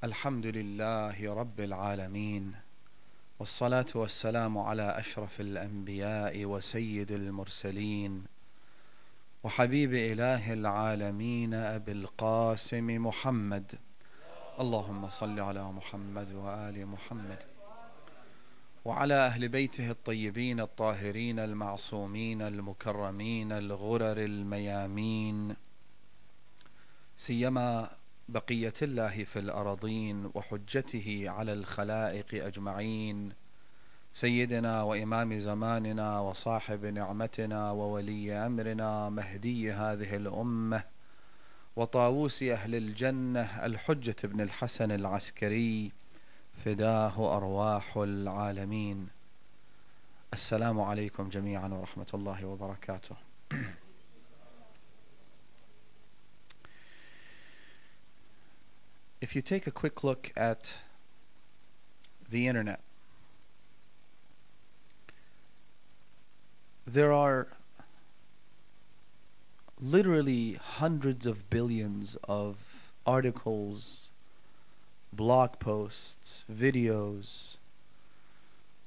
الحمد لله رب العالمين والصلاة والسلام على أشرف الأنبياء وسيد المرسلين وحبيب إله العالمين أبي القاسم محمد. اللهم صل على محمد وآل محمد وعلى أهل بيته الطيبين الطاهرين المعصومين المكرمين الغرر الميامين، سيما بقية الله في الأراضين وحجته على الخلائق أجمعين، سيدنا وإمام زماننا وصاحب نعمتنا وولي أمرنا مهدي هذه الأمة وطاووس أهل الجنة الحجة بن الحسن العسكري فداه أرواح العالمين. السلام عليكم جميعا ورحمة الله وبركاته. If you take a quick look at the internet, there are literally hundreds of billions of articles, blog posts, videos,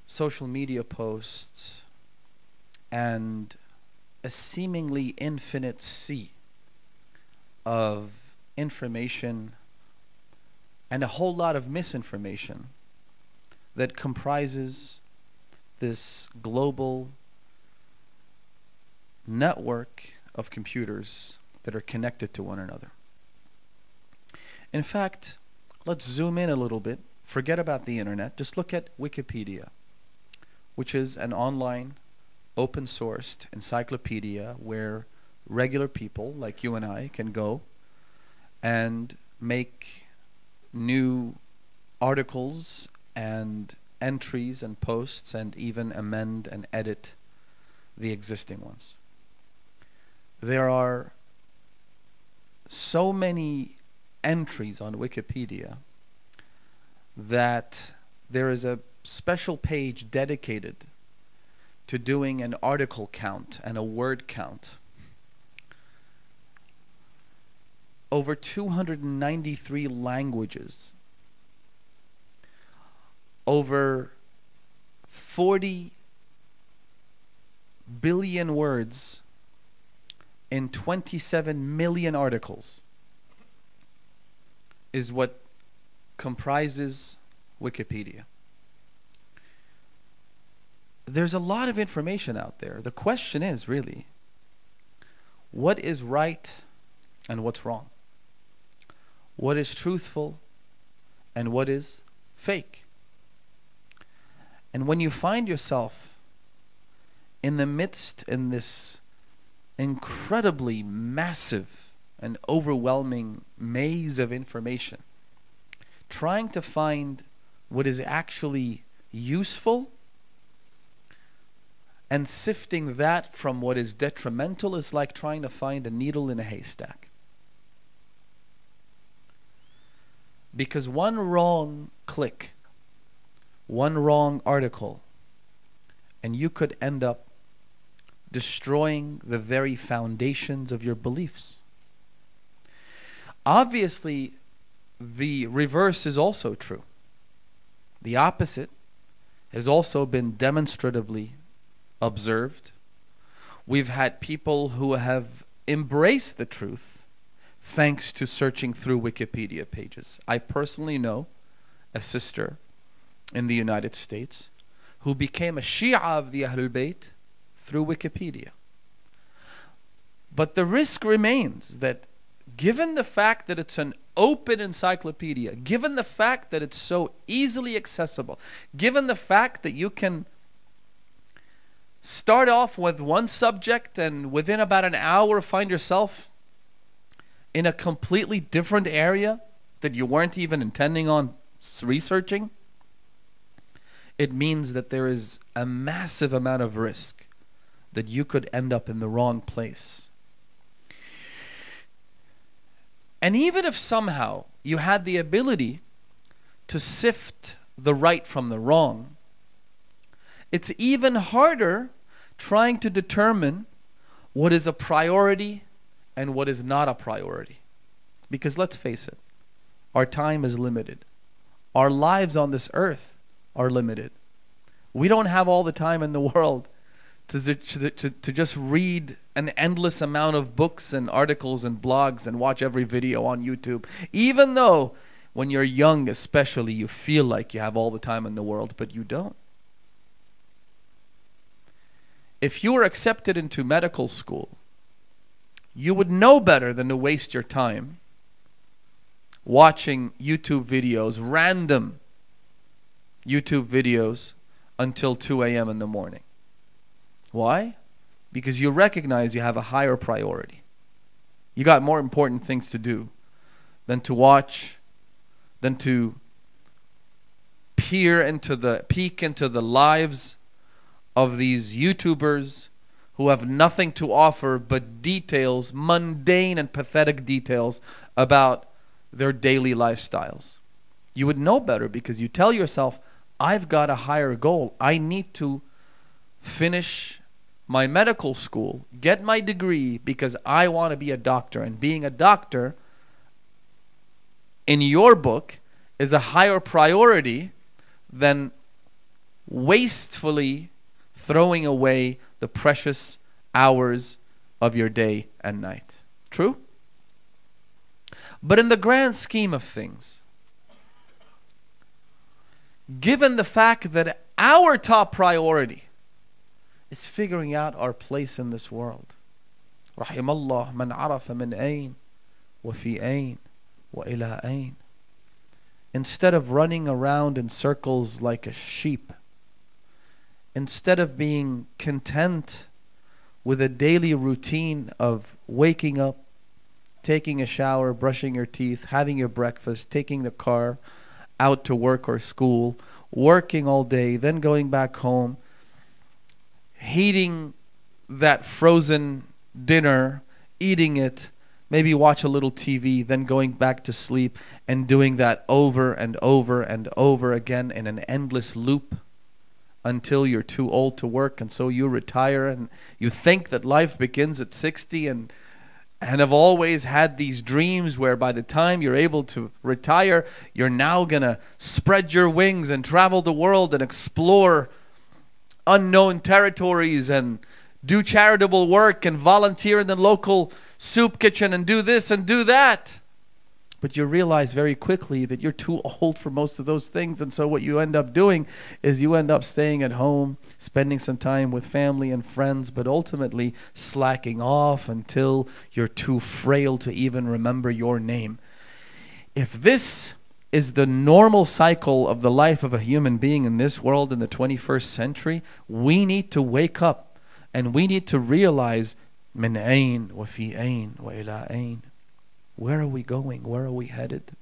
social media posts, and a seemingly infinite sea of information and a whole lot of misinformation that comprises this global network of computers that are connected to one another. In fact, let's zoom in a little bit, forget about the internet, just look at Wikipedia, which is an online, open-sourced encyclopedia where regular people like you and I can go and make new articles and entries and posts and even amend and edit the existing ones. There are so many entries on Wikipedia that there is a special page dedicated to doing an article count and a word count. Over 293 languages, over 40 billion words in 27 million articles is what comprises Wikipedia. There's a lot of information out there. The question is really, what is right and what's wrong? What is truthful and what is fake? And when you find yourself in the midst in this incredibly massive and overwhelming maze of information, trying to find what is actually useful and sifting that from what is detrimental is like trying to find a needle in a haystack. Because one wrong click, one wrong article, and you could end up destroying the very foundations of your beliefs. Obviously, the reverse is also true. The opposite has also been demonstratively observed. We've had people who have embraced the truth thanks to searching through Wikipedia pages. I personally know a sister in the United States who became a Shia of the Ahlul Bayt through Wikipedia. But the risk remains that given the fact that it's an open encyclopedia, given the fact that it's so easily accessible, given the fact that you can start off with one subject and within about an hour find yourself in a completely different area that you weren't even intending on researching, it means that there is a massive amount of risk that you could end up in the wrong place. And even if somehow you had the ability to sift the right from the wrong, it's even harder trying to determine what is a priority and what is not a priority. Because let's face it, Our time is limited. Our lives on this earth are limited. We don't have all the time in the world to just read an endless amount of books and articles and blogs and watch every video on YouTube. Even though when you're young especially, you feel like you have all the time in the world, but you don't. If you were accepted into medical school, you would know better than to waste your time watching YouTube videos, random YouTube videos, until 2 a.m. in the morning. Why? Because you recognize you have a higher priority. You got more important things to do than to watch, than to peek into the lives of these YouTubers who have nothing to offer but details, mundane and pathetic details about their daily lifestyles. You would know better because you tell yourself, I've got a higher goal. I need to finish my medical school, get my degree because I want to be a doctor. And being a doctor, in your book, is a higher priority than wastefully throwing away the precious hours of your day and night. True? But in the grand scheme of things, given the fact that our top priority is figuring out our place in this world, رحم الله من عرف من أين وفي أين وإلى أين. Instead of running around in circles like a sheep, instead of being content with a daily routine of waking up, taking a shower, brushing your teeth, having your breakfast, taking the car out to work or school, working all day, then going back home, heating that frozen dinner, eating it, maybe watch a little TV, then going back to sleep, and doing that over and over and over again in an endless loop until you're too old to work, and so you retire, and you think that life begins at 60, and have always had these dreams where by the time you're able to retire, you're now going to spread your wings and travel the world and explore unknown territories and do charitable work and volunteer in the local soup kitchen and do this and do that. But you realize very quickly that you're too old for most of those things, and so what you end up doing is you end up staying at home, spending some time with family and friends, but ultimately slacking off until you're too frail to even remember your name. If this is the normal cycle of the life of a human being in this world in the 21st century, we need to wake up and we need to realize من أين وفي أين وإلى أين. Where are we going? Where are we headed?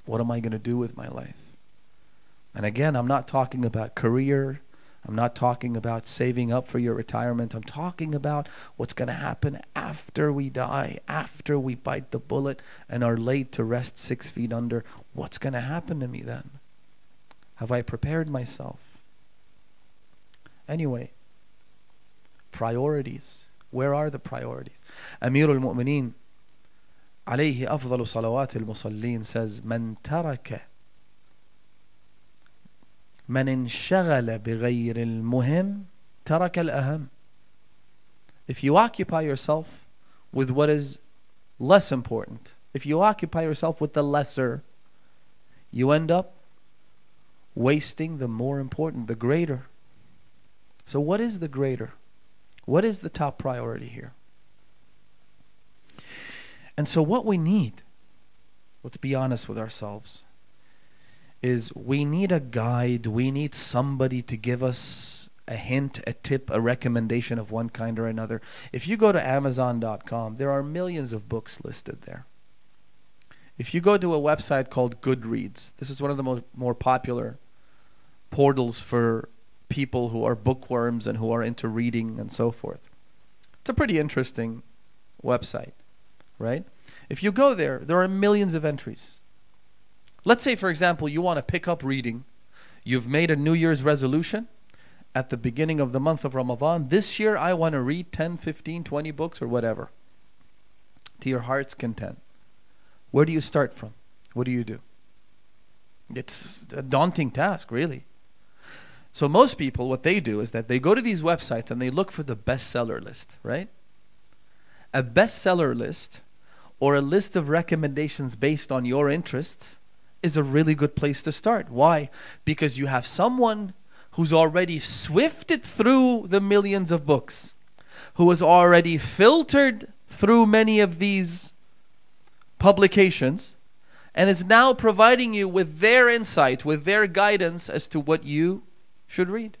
What am I going to do with my life? And again, I'm not talking about career. I'm not talking about saving up for your retirement. I'm talking about what's going to happen after we die, after we bite the bullet and are laid to rest 6 feet under. What's going to happen to me then? Have I prepared myself? Anyway, priorities. Where are the priorities? Amir al-Mu'mineen عليه أفضل صلوات المصلين says من انشغل بغير المهم ترك الأهم. If you occupy yourself with what is less important, if you occupy yourself with the lesser, you end up wasting the more important, the greater. So what is the greater? What is the top priority here? And so what we need, let's be honest with ourselves, is we need a guide, we need somebody to give us a hint, a tip, a recommendation of one kind or another. If you go to Amazon.com, there are millions of books listed there. If you go to a website called Goodreads, this is one of the more popular portals for people who are bookworms and who are into reading and so forth. It's a pretty interesting website. Right? If you go there, there are millions of entries. Let's say, for example, you want to pick up reading. You've made a New Year's resolution at the beginning of the month of Ramadan. This year, I want to read 10, 15, 20 books or whatever to your heart's content. Where do you start from? What do? It's a daunting task, really. So most people, what they do is that they go to these websites and they look for the bestseller list, right? A bestseller list or a list of recommendations based on your interests is a really good place to start. Why? Because you have someone who's already swifted through the millions of books, who has already filtered through many of these publications, and is now providing you with their insight, with their guidance as to what you should read.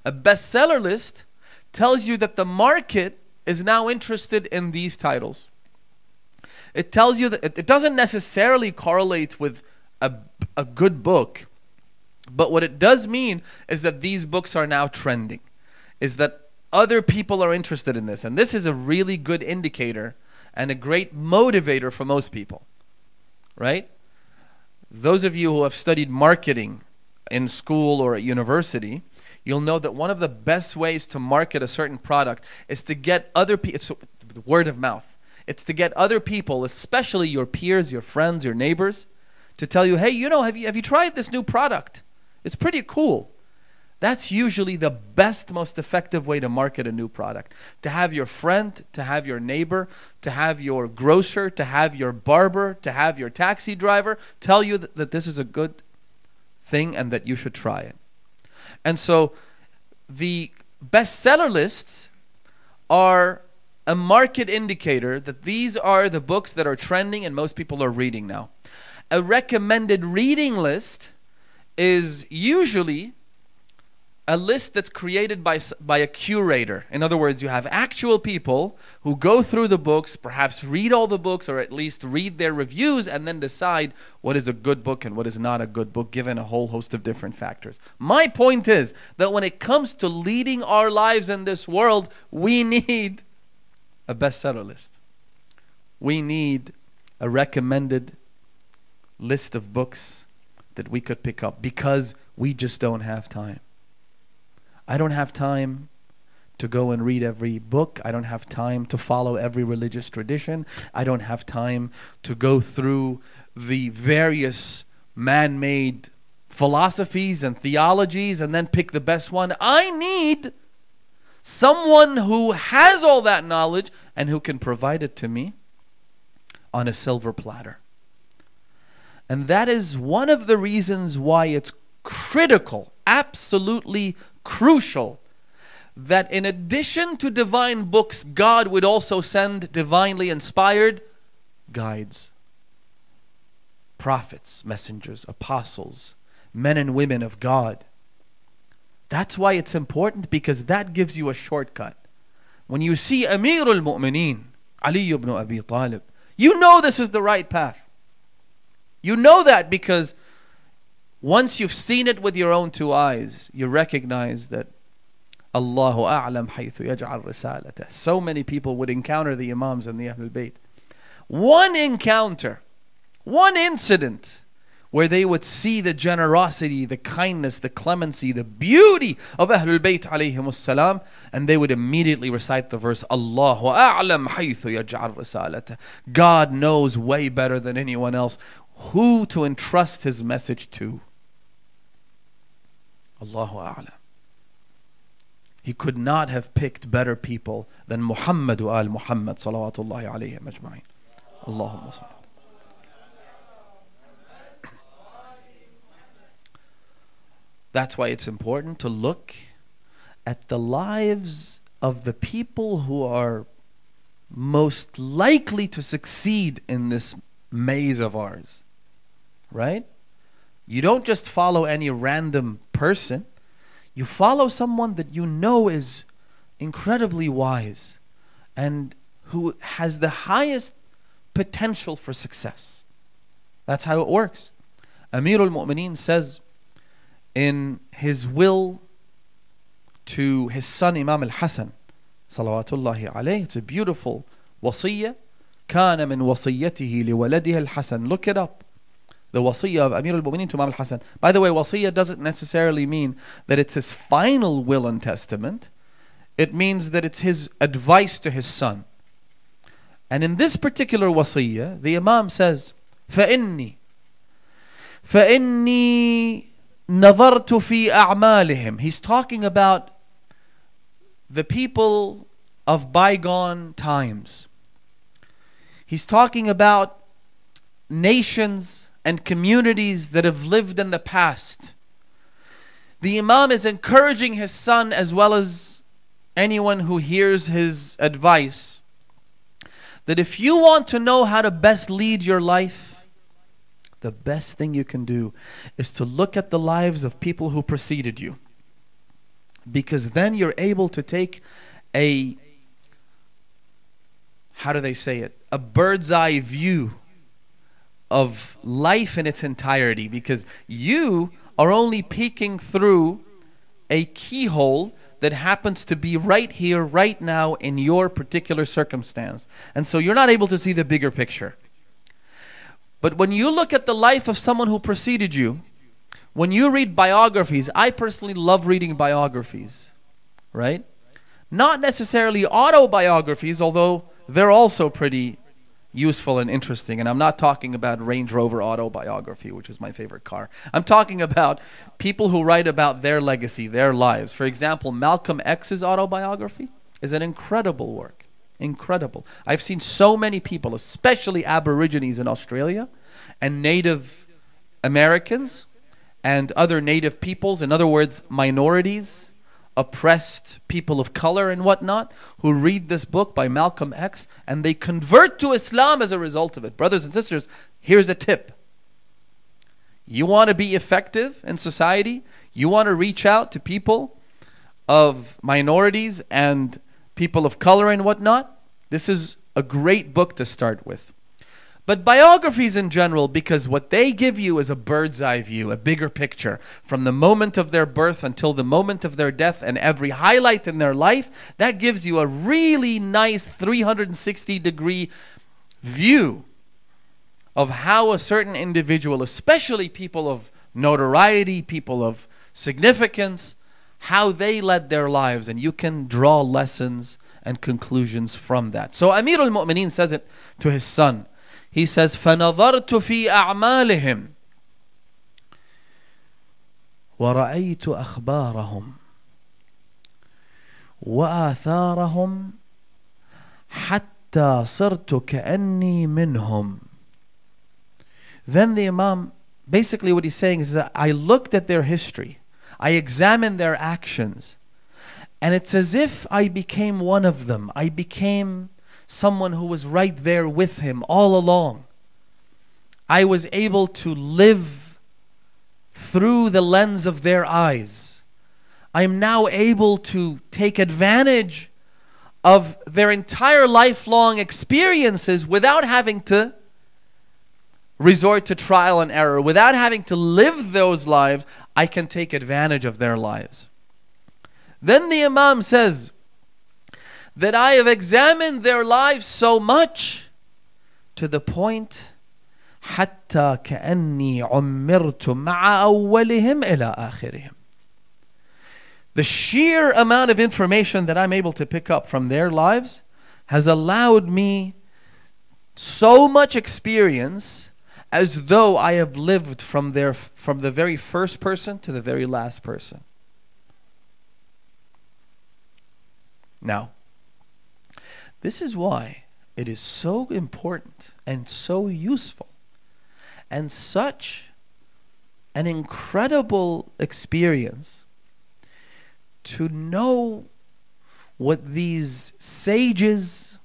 A bestseller list tells you that the market is now interested in these titles. It tells you that it doesn't necessarily correlate with a good book, but what it does mean is that these books are now trending, is that other people are interested in this, and this is a really good indicator and a great motivator for most people. Right? Those of you who have studied marketing in school or at university, you'll know that one of the best ways to market a certain product is to get other people, it's word of mouth. It's to get other people, especially your peers, your friends, your neighbors, to tell you, hey, have you tried this new product? It's pretty cool. That's usually the best, most effective way to market a new product. To have your friend, to have your neighbor, to have your grocer, to have your barber, to have your taxi driver tell you that this is a good thing and that you should try it. And so the bestseller lists are a market indicator that these are the books that are trending and most people are reading now. A recommended reading list is usually a list that's created by a curator. In other words, you have actual people who go through the books, perhaps read all the books, or at least read their reviews, and then decide what is a good book and what is not a good book, given a whole host of different factors. My point is that when it comes to leading our lives in this world, we need a bestseller list. We need a recommended list of books that we could pick up, because we just don't have time. I don't have time to go and read every book. I don't have time to follow every religious tradition. I don't have time to go through the various man-made philosophies and theologies and then pick the best one. I need someone who has all that knowledge and who can provide it to me on a silver platter. And that is one of the reasons why it's critical, absolutely crucial, that in addition to divine books, God would also send divinely inspired guides, prophets, messengers, apostles, men and women of God. That's why it's important, because that gives you a shortcut. When you see Amir al-Mu'mineen, Ali ibn Abi Talib, you know this is the right path. You know that because once you've seen it with your own two eyes, you recognize that Allahu a'lam haythu yaj'al risalata. So many people would encounter the Imams and the Ahlul Bayt. One encounter, one incident where they would see the generosity, the kindness, the clemency, the beauty of Ahlul Bayt alayhimus salam, and they would immediately recite the verse, Allahu a'lam haythu yaj'al risalata. God knows way better than anyone else who to entrust his message to. Allahu a'lam. He could not have picked better people than Muhammadu al Muhammad salawatullahi alayhi majma'in. Allahumma salli. That's why it's important to look at the lives of the people who are most likely to succeed in this maze of ours. Right? You don't just follow any random person. You follow someone that you know is incredibly wise and who has the highest potential for success. That's how it works. Amir al-Mu'mineen says in his will to his son Imam al-Hasan salawatullahi alayhi, it's a beautiful wasiyya, كان من وصيته لولده الحسن. Look it up. The wasiyya of Amir al-Mu'mineen to Imam al-Hasan. By the way, wasiyya doesn't necessarily mean that it's his final will and testament. It means that it's his advice to his son. And in this particular wasiyya, the Imam says, فإني نظرت في أعمالهم. He's talking about the people of bygone times. He's talking about nations and communities that have lived in the past. The Imam is encouraging his son as well as anyone who hears his advice that if you want to know how to best lead your life, the best thing you can do is to look at the lives of people who preceded you. Because then you're able to take a, how do they say it? A bird's eye view of life in its entirety. Because you are only peeking through a keyhole that happens to be right here, right now, in your particular circumstance. And so you're not able to see the bigger picture. But when you look at the life of someone who preceded you, when you read biographies, I personally love reading biographies, right? Not necessarily autobiographies, although they're also pretty useful and interesting. And I'm not talking about Range Rover autobiography, which is my favorite car. I'm talking about people who write about their legacy, their lives. For example, Malcolm X's autobiography is an incredible work. Incredible. I've seen so many people, especially Aborigines in Australia and Native Americans and other native peoples, in other words, minorities, oppressed people of color and whatnot, who read this book by Malcolm X and they convert to Islam as a result of it. Brothers and sisters, here's a tip. You want to be effective in society? You want to reach out to people of minorities and people of color and whatnot? This is a great book to start with. But biographies in general, because what they give you is a bird's eye view, a bigger picture, from the moment of their birth until the moment of their death and every highlight in their life, that gives you a really nice 360-degree view of how a certain individual, especially people of notoriety, people of significance, how they led their lives, and you can draw lessons and conclusions from that. So Amir al-Mu'mineen says it to his son. He says, فَنَظَرْتُ فِي أَعْمَالِهِمْ وَرَأَيْتُ أَخْبَارَهُمْ وَآثَارَهُمْ حَتَّى صِرْتُ كَأَنِّي مِنْهُمْ. Then the Imam, basically what he's saying is that I looked at their history, I examined their actions, and it's as if I became one of them. I became someone who was right there with him all along. I was able to live through the lens of their eyes. I am now able to take advantage of their entire lifelong experiences without having to resort to trial and error. Without having to live those lives, I can take advantage of their lives. Then the Imam says that I have examined their lives so much to the point حتى كأني عمرت مع أولهم إلى آخرهم. The sheer amount of information that I'm able to pick up from their lives has allowed me so much experience as though I have lived from the very first person to the very last person. Now, this is why it is so important and so useful and such an incredible experience to know what these sages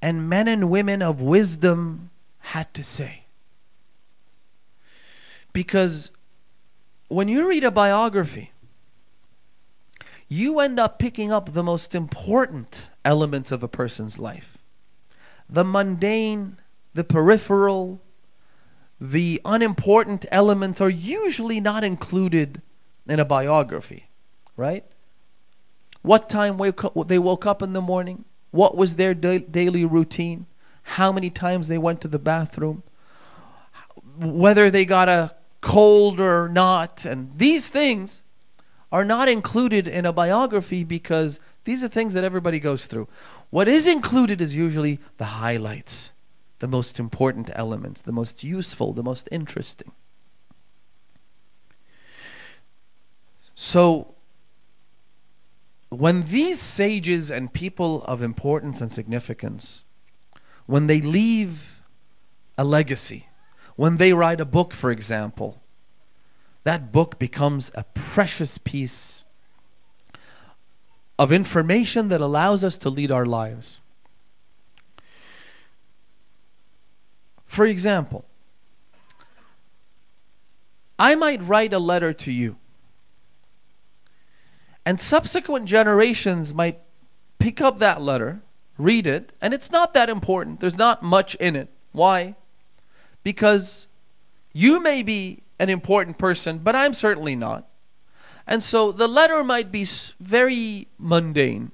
and men and women of wisdom had to say. Because when you read a biography, you end up picking up the most important elements of a person's life. The mundane, the peripheral, the unimportant elements are usually not included in a biography, right? What time they woke up in the morning, what was their daily routine, how many times they went to the bathroom, whether they got a cold or not, and these things are not included in a biography because these are things that everybody goes through. What is included is usually the highlights, the most important elements, the most useful, the most interesting. So, when these sages and people of importance and significance, when they leave a legacy, when they write a book, for example, that book becomes a precious piece of information that allows us to lead our lives. For example, I might write a letter to you, and subsequent generations might pick up that letter, read it, and it's not that important. There's not much in it. Why? Because you may be an important person, but I'm certainly not. And so the letter might be very mundane.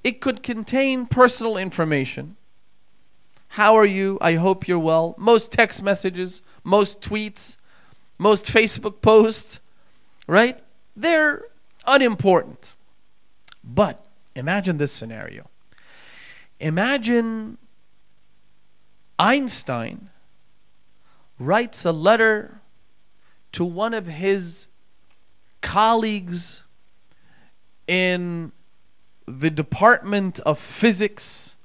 It could contain personal information. How are you? I hope you're well. Most text messages, most tweets, most Facebook posts, right? They're unimportant. But imagine this scenario. Imagine Einstein writes a letter to one of his colleagues in the Department of Physics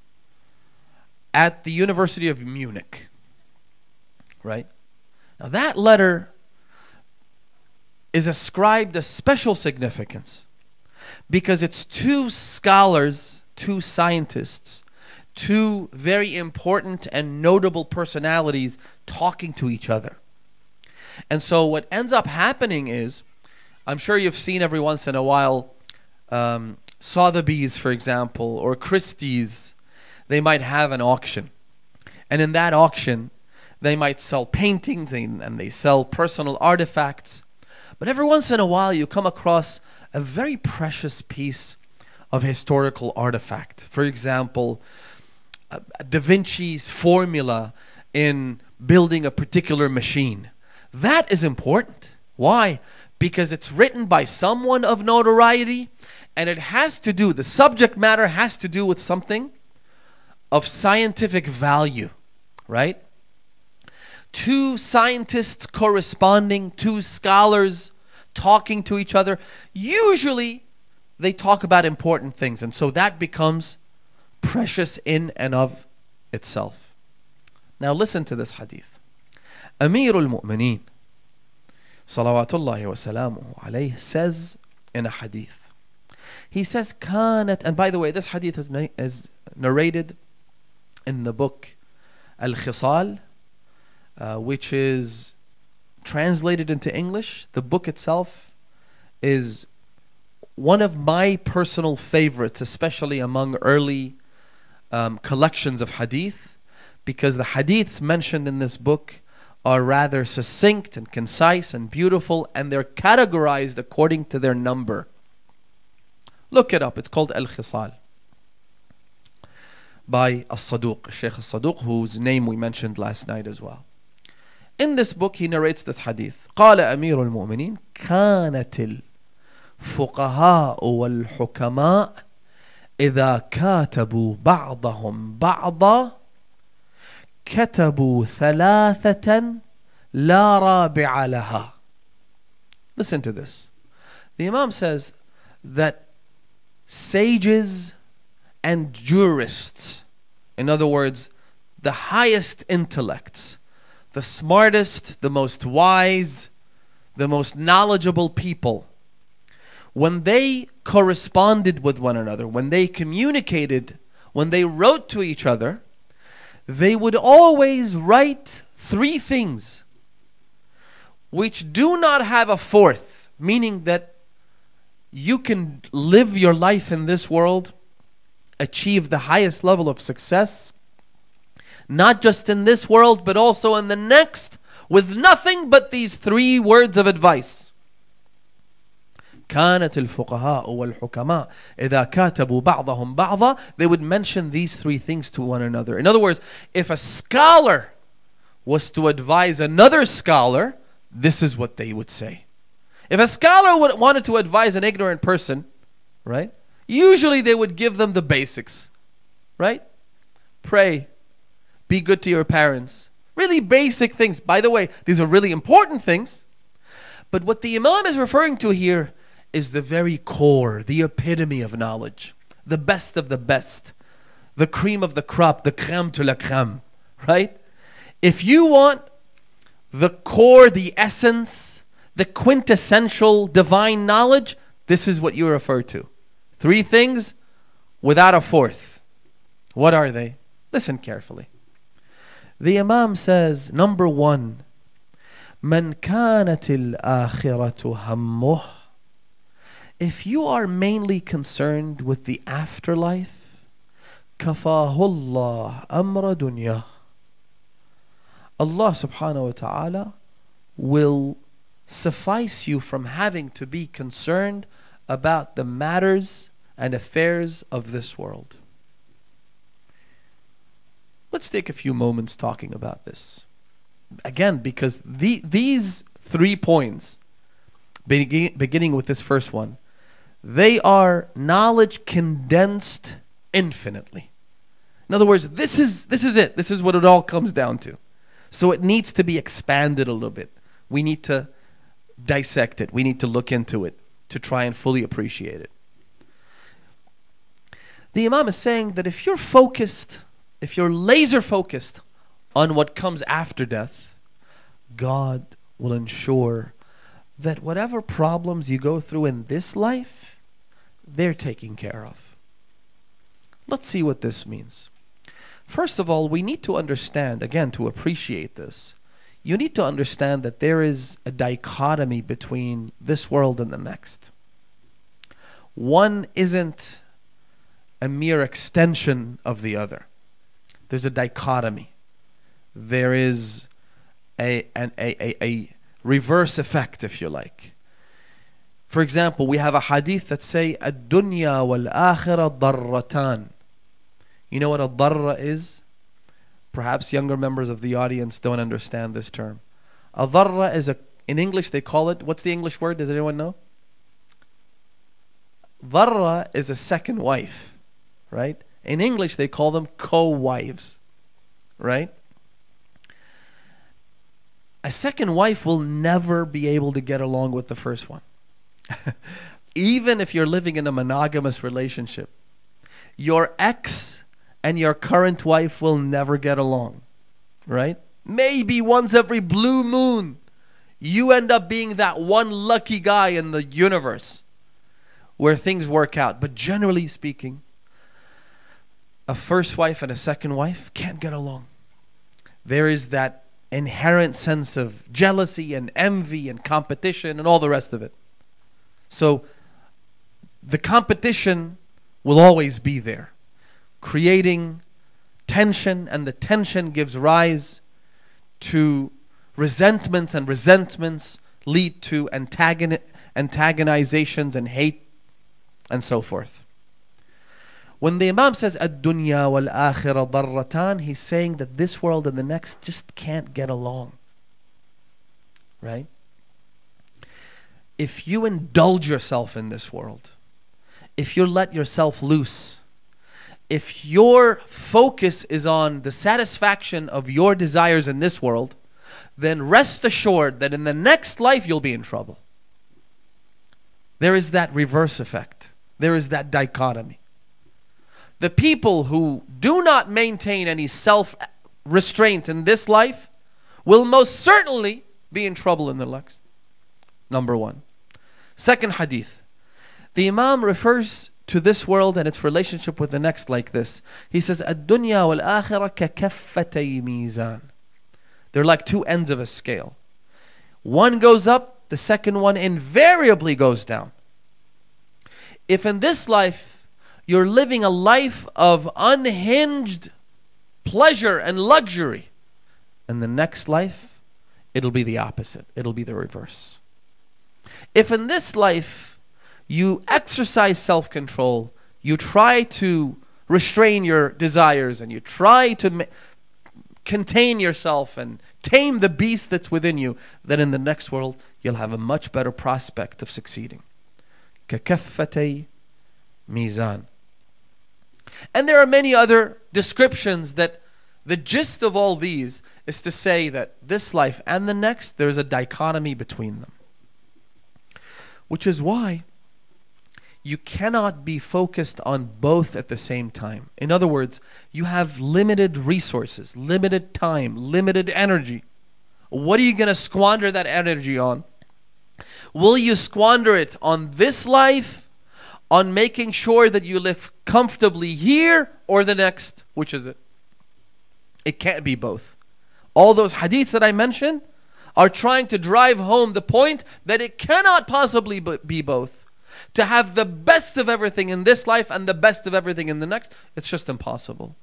at the University of Munich, right? Now that letter is ascribed a special significance because it's two scholars, two scientists, two very important and notable personalities talking to each other. And so what ends up happening is, I'm sure you've seen every once in a while, Sotheby's, for example, or Christie's, they might have an auction. And in that auction, they might sell paintings and they sell personal artifacts. But every once in a while, you come across a very precious piece of historical artifact. For example, Da Vinci's formula in building a particular machine. That is important. Why? Because it's written by someone of notoriety, and it has to do, the subject matter has to do with something of scientific value, right? Two scientists corresponding, two scholars talking to each other. Usually they talk about important things, and so that becomes precious in and of itself. Now listen to this hadith. Amir al-Mu'mineen salawatullahi wa salamuhu alayhi says in a hadith, he says, كانت, and by the way, this hadith is narrated in the book Al-Khisal, which is translated into English. The book itself is one of my personal favorites, especially among early collections of hadith, because the hadiths mentioned in this book are rather succinct and concise and beautiful, and they're categorized according to their number. Look it up. It's called Al-Khisal by Al-Saduq, Sheikh Al-Saduq, whose name we mentioned last night as well. In this book, he narrates this hadith. قال أمير المؤمنين كانت الفقهاء والحكماء إذا كاتبوا بعضهم بعضا كتبوا ثلاثة لا رابع لها. Listen to this. The Imam says that sages and jurists, in other words, the highest intellects, the smartest, the most wise, the most knowledgeable people, when they corresponded with one another, when they communicated, when they wrote to each other, they would always write three things which do not have a fourth, meaning that you can live your life in this world, achieve the highest level of success, not just in this world, but also in the next, with nothing but these three words of advice. كانت الفقهاء والحكماء إذا كاتبوا بعضهم بعضا. They would mention these three things to one another. In other words, if a scholar was to advise another scholar, this is what they would say. If a scholar wanted to advise an ignorant person, right, usually they would give them the basics, right? Pray, Be good to your parents. Really basic things. By the way, these are really important things. But what the Imam is referring to here is the very core, the epitome of knowledge. The best of the best. The cream of the crop, the crème de la crème. Right? If you want the core, the essence, the quintessential divine knowledge, this is what you refer to. 3 things without a fourth. What are they? Listen carefully. The Imam says, number 1, من كانت الآخرة همه. If you are mainly concerned with the afterlife, كفاه الله أمر دنياه. Allah subhanahu wa ta'ala will suffice you from having to be concerned about the matters and affairs of this world. Let's take a few moments talking about this. Again, because these 3 points, beginning with this first one, they are knowledge condensed infinitely. In other words, this is it. This is what it all comes down to. So it needs to be expanded a little bit. We need to dissect it. We need to look into it to try and fully appreciate it. The Imam is saying that if you're focused, if you're laser focused on what comes after death, God will ensure that whatever problems you go through in this life, they're taken care of. Let's see what this means. First of all, we need to understand, again, to appreciate this, you need to understand that there is a dichotomy between this world and the next. One isn't a mere extension of the other. There's a dichotomy. There is a reverse effect, if you like. For example, we have a hadith that say, الدنيا والآخرة ضرتان. You know what a darra is? Perhaps younger members of the audience don't understand this term. A darra is in English they call it, what's the English word? Does anyone know? Darra is a second wife, right? In English they call them co-wives, right? A second wife will never be able to get along with the first one. Even if you're living in a monogamous relationship, your ex and your current wife will never get along, right? Maybe once every blue moon, you end up being that one lucky guy in the universe where things work out. But generally speaking, a first wife and a second wife can't get along. There is that inherent sense of jealousy and envy and competition and all the rest of it. So the competition will always be there, creating tension, and the tension gives rise to resentments, and resentments lead to antagonizations and hate and so forth. When the Imam says ad-dunya wal-akhirah darratan, he's saying that this world and the next just can't get along, right? If you indulge yourself in this world, if you let yourself loose, if your focus is on the satisfaction of your desires in this world, then rest assured that in the next life you'll be in trouble. There is that reverse effect. There is that dichotomy. The people who do not maintain any self-restraint in this life will most certainly be in trouble in the next. Number 1. Second hadith. The Imam refers to this world and its relationship with the next like this. He says, الدنيا والآخرة ككفتي ميزان. They're like 2 ends of a scale. One goes up, the second one invariably goes down. If in this life you're living a life of unhinged pleasure and luxury, in the next life it'll be the opposite. It'll be the reverse. If in this life you exercise self-control, you try to restrain your desires, and you try to contain yourself and tame the beast that's within you, then in the next world you'll have a much better prospect of succeeding. كَكَفَّتَيْ مِيزَان. And there are many other descriptions that The gist of all these is to say that this life and the next, there's a dichotomy between them. Which is why you cannot be focused on both at the same time. In other words, you have limited resources, limited time, limited energy. What are you going to squander that energy on? Will you squander it on this life, on making sure that you live comfortably here, or the next? Which is it? It can't be both. All those hadiths that I mentioned are trying to drive home the point that it cannot possibly be both. To have the best of everything in this life and the best of everything in the next, it's just impossible.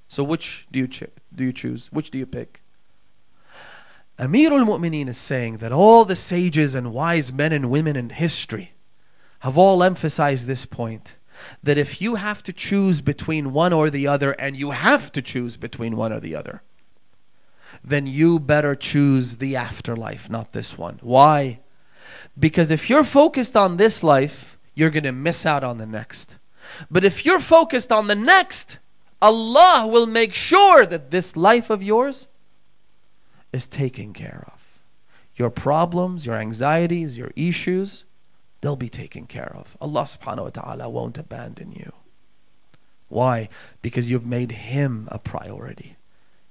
So which do you choose? Which do you pick? Amir al-Mu'mineen is saying that all the sages and wise men and women in history have all emphasized this point. That if you have to choose between one or the other, and you have to choose between one or the other, then you better choose the afterlife, not this one. Why? Because if you're focused on this life, you're going to miss out on the next. But if you're focused on the next, Allah will make sure that this life of yours is taken care of. Your problems, your anxieties, your issues, they'll be taken care of. Allah subhanahu wa ta'ala won't abandon you. Why? Because you've made Him a priority.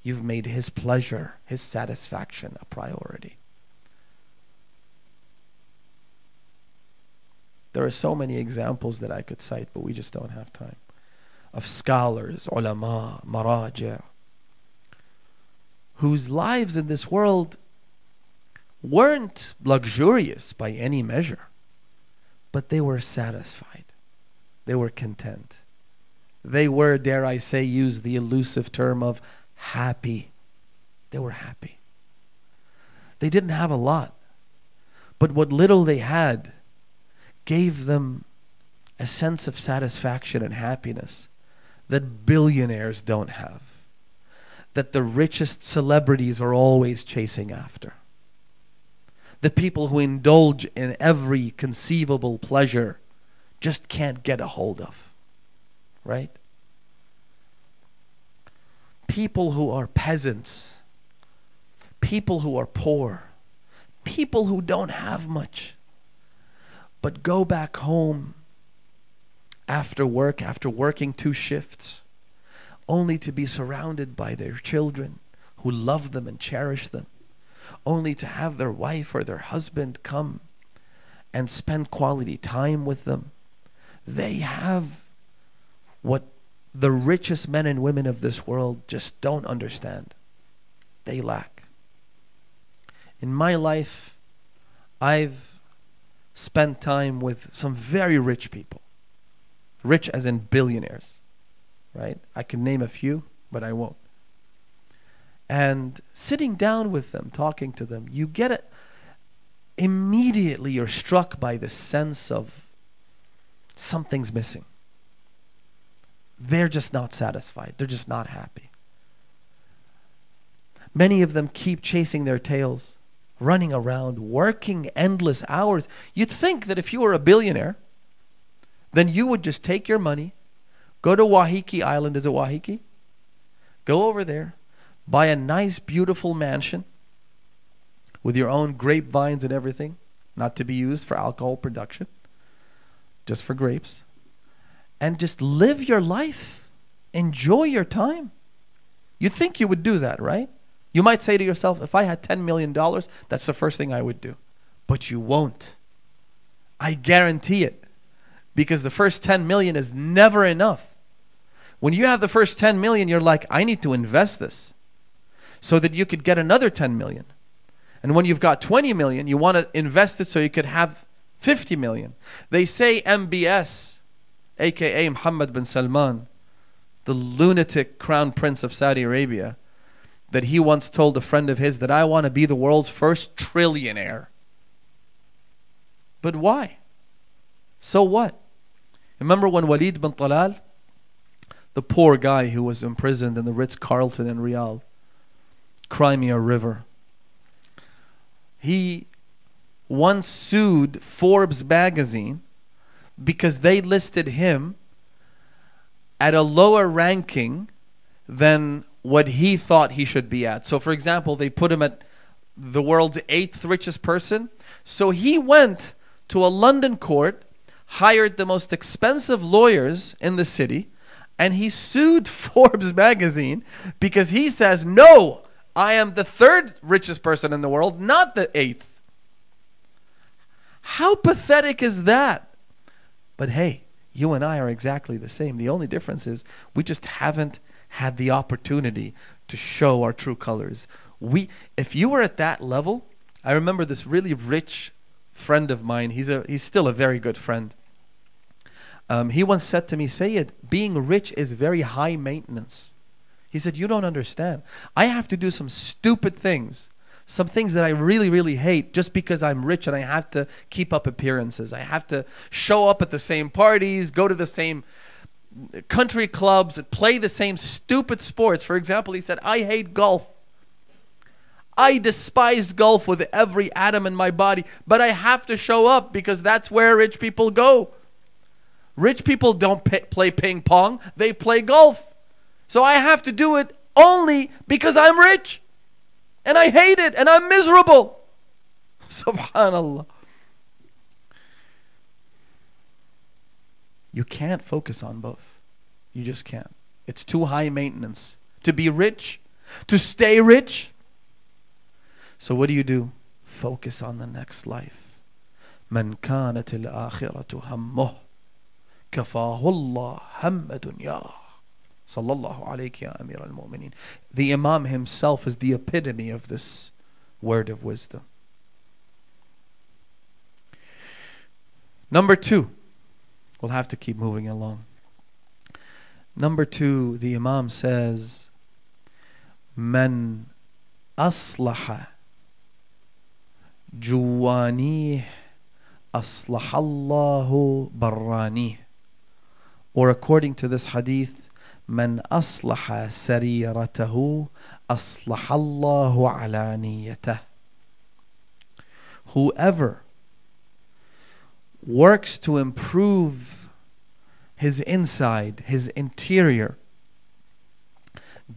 You've made His pleasure, His satisfaction a priority. There are so many examples that I could cite, but we just don't have time. Of scholars, ulama, maraja, whose lives in this world weren't luxurious by any measure, but they were satisfied. They were content. They were, dare I say, use the elusive term of happy. They were happy. They didn't have a lot, but what little they had gave them a sense of satisfaction and happiness that billionaires don't have, that the richest celebrities are always chasing after. The people who indulge in every conceivable pleasure just can't get a hold of. Right? People who are peasants, people who are poor, people who don't have much, but go back home after work, after working 2 shifts, only to be surrounded by their children who love them and cherish them, only to have their wife or their husband come and spend quality time with them. They have what the richest men and women of this world just don't understand. They lack. In my life, I've spent time with some very rich people. Rich as in billionaires, right? I can name a few, but I won't. And sitting down with them, talking to them, you get it. Immediately you're struck by the sense of something's missing. They're just not satisfied. They're just not happy. Many of them keep chasing their tails, running around, working endless hours. You'd think that if you were a billionaire, then you would just take your money, go to Wahiki Island. Is it Wahiki? Go over there, buy a nice, beautiful mansion with your own grapevines and everything, not to be used for alcohol production, just for grapes, and just live your life. Enjoy your time. You'd think you would do that, right? You might say to yourself, if I had $10 million, that's the first thing I would do. But you won't. I guarantee it. Because the first 10 million is never enough. When you have the first 10 million, you're like, I need to invest this so that you could get another 10 million. And when you've got 20 million, you want to invest it so you could have 50 million. They say MBS, aka Mohammed bin Salman, the lunatic crown prince of Saudi Arabia, that he once told a friend of his that I want to be the world's first trillionaire. But why? So what? Remember when Walid bin Talal, the poor guy who was imprisoned in the Ritz-Carlton in Riyadh, Crimea River, he once sued Forbes magazine because they listed him at a lower ranking than what he thought he should be at. So for example, they put him at the world's 8th richest person. So he went to a London court, hired the most expensive lawyers in the city, and he sued Forbes magazine because he says, no, I am the 3rd richest person in the world, not the 8th. How pathetic is that? But hey, you and I are exactly the same. The only difference is we just haven't had the opportunity to show our true colors. If you were at that level, I remember this really rich friend of mine. He's still a very good friend. He once said to me, Sayyid, being rich is very high maintenance. He said, you don't understand. I have to do some stupid things, some things that I really, really hate just because I'm rich and I have to keep up appearances. I have to show up at the same parties, go to the same country clubs, play the same stupid sports. For example, he said, I hate golf. I despise golf with every atom in my body, but I have to show up because that's where rich people go. Rich people don't play ping pong, they play golf. So I have to do it only because I'm rich. And I hate it and I'm miserable. Subhanallah. You can't focus on both. You just can't. It's too high maintenance. To be rich, to stay rich. So what do? Focus on the next life. من كانت الآخرة همه كفاه الله هم دنياه. Sallallahu alayhi ya Amir al-Mu'mineen. The Imam himself is the epitome of this word of wisdom. Number 2. We'll have to keep moving along. Number 2, the Imam says, من أصلح جوانيه أصلح الله برانيه. Or according to this hadith, من أصلح سريرته أصلح الله علانيته. Whoever works to improve his inside, his interior,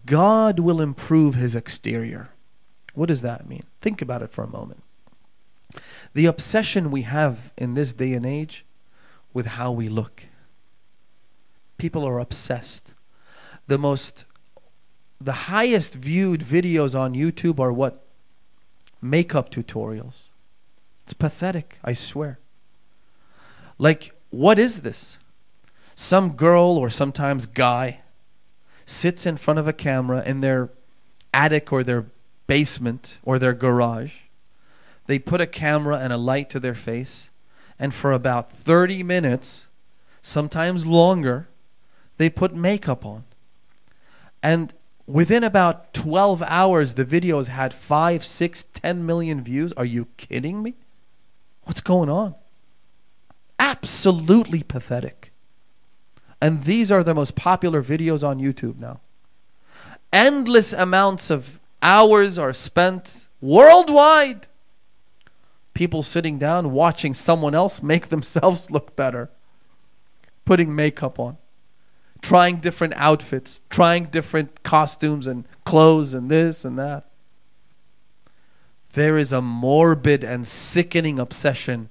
God will improve his exterior. What does that mean? Think about it for a moment. The obsession we have in this day and age with how we look. People are obsessed. The highest viewed videos on YouTube are what? Makeup tutorials. It's pathetic, I swear. Like, what is this? Some girl or sometimes guy sits in front of a camera in their attic or their basement or their garage. They put a camera and a light to their face, and for about 30 minutes, sometimes longer, they put makeup on. And within about 12 hours, the videos had 5, 6, 10 million views. Are you kidding me? What's going on? Absolutely pathetic. And these are the most popular videos on YouTube now. Endless amounts of hours are spent worldwide. People sitting down watching someone else make themselves look better. Putting makeup on. Trying different outfits. Trying different costumes and clothes and this and that. There is a morbid and sickening obsession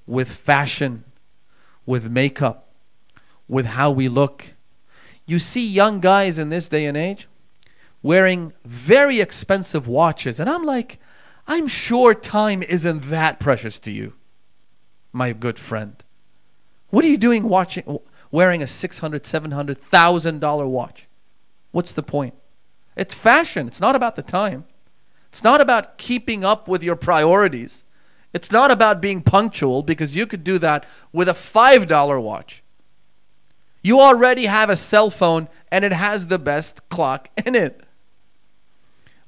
with fashion, with makeup, with how we look. You see young guys in this day and age wearing very expensive watches. And I'm like, I'm sure time isn't that precious to you, my good friend. What are you doing wearing a $600,000, $700,000 watch? What's the point? It's fashion. It's not about the time. It's not about keeping up with your priorities. It's not about being punctual, because you could do that with a $5 watch. You already have a cell phone and it has the best clock in it.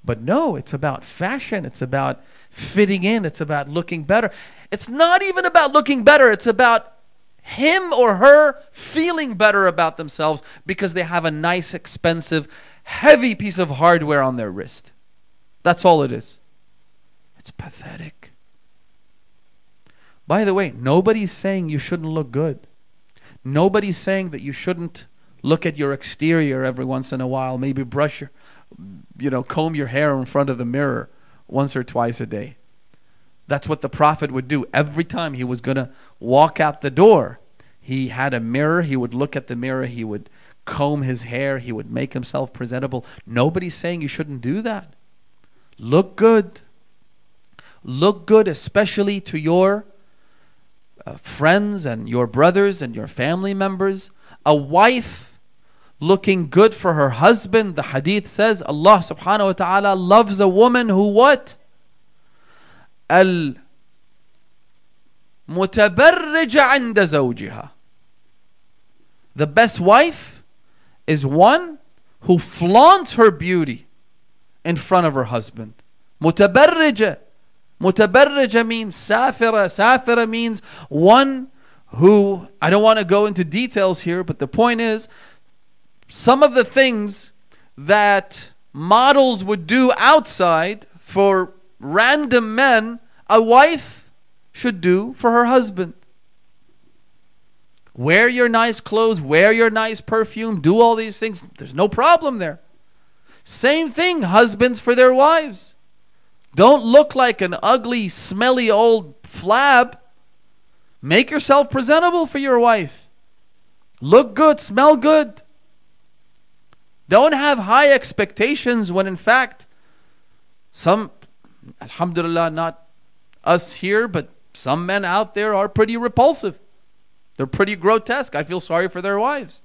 But no, it's about fashion. It's about fitting in. It's about looking better. It's not even about looking better. It's about him or her feeling better about themselves because they have a nice, expensive, heavy piece of hardware on their wrist. That's all it is. It's pathetic. By the way, nobody's saying you shouldn't look good. Nobody's saying that you shouldn't look at your exterior every once in a while, maybe brush comb your hair in front of the mirror once or twice a day. That's what the Prophet would do. Every time he was going to walk out the door, he had a mirror. He would look at the mirror. He would comb his hair. He would make himself presentable. Nobody's saying you shouldn't do that. Look good. Look good, especially to your friends and your brothers and your family members. A wife looking good for her husband. The hadith says Allah subhanahu wa ta'ala loves a woman who what? المتبرج عند زوجها. The best wife is one who flaunts her beauty in front of her husband. متبرجة. متبرجة means سافرة. سافرة means one who, I don't want to go into details here, but the point is, some of the things that models would do outside for random men, a wife should do for her husband. Wear your nice clothes, wear your nice perfume, do all these things. There's no problem there. Same thing, husbands for their wives. Don't look like an ugly, smelly old flab. Make yourself presentable for your wife. Look good, smell good. Don't have high expectations when in fact some, alhamdulillah, not us here, but some men out there are pretty repulsive. They're pretty grotesque. I feel sorry for their wives.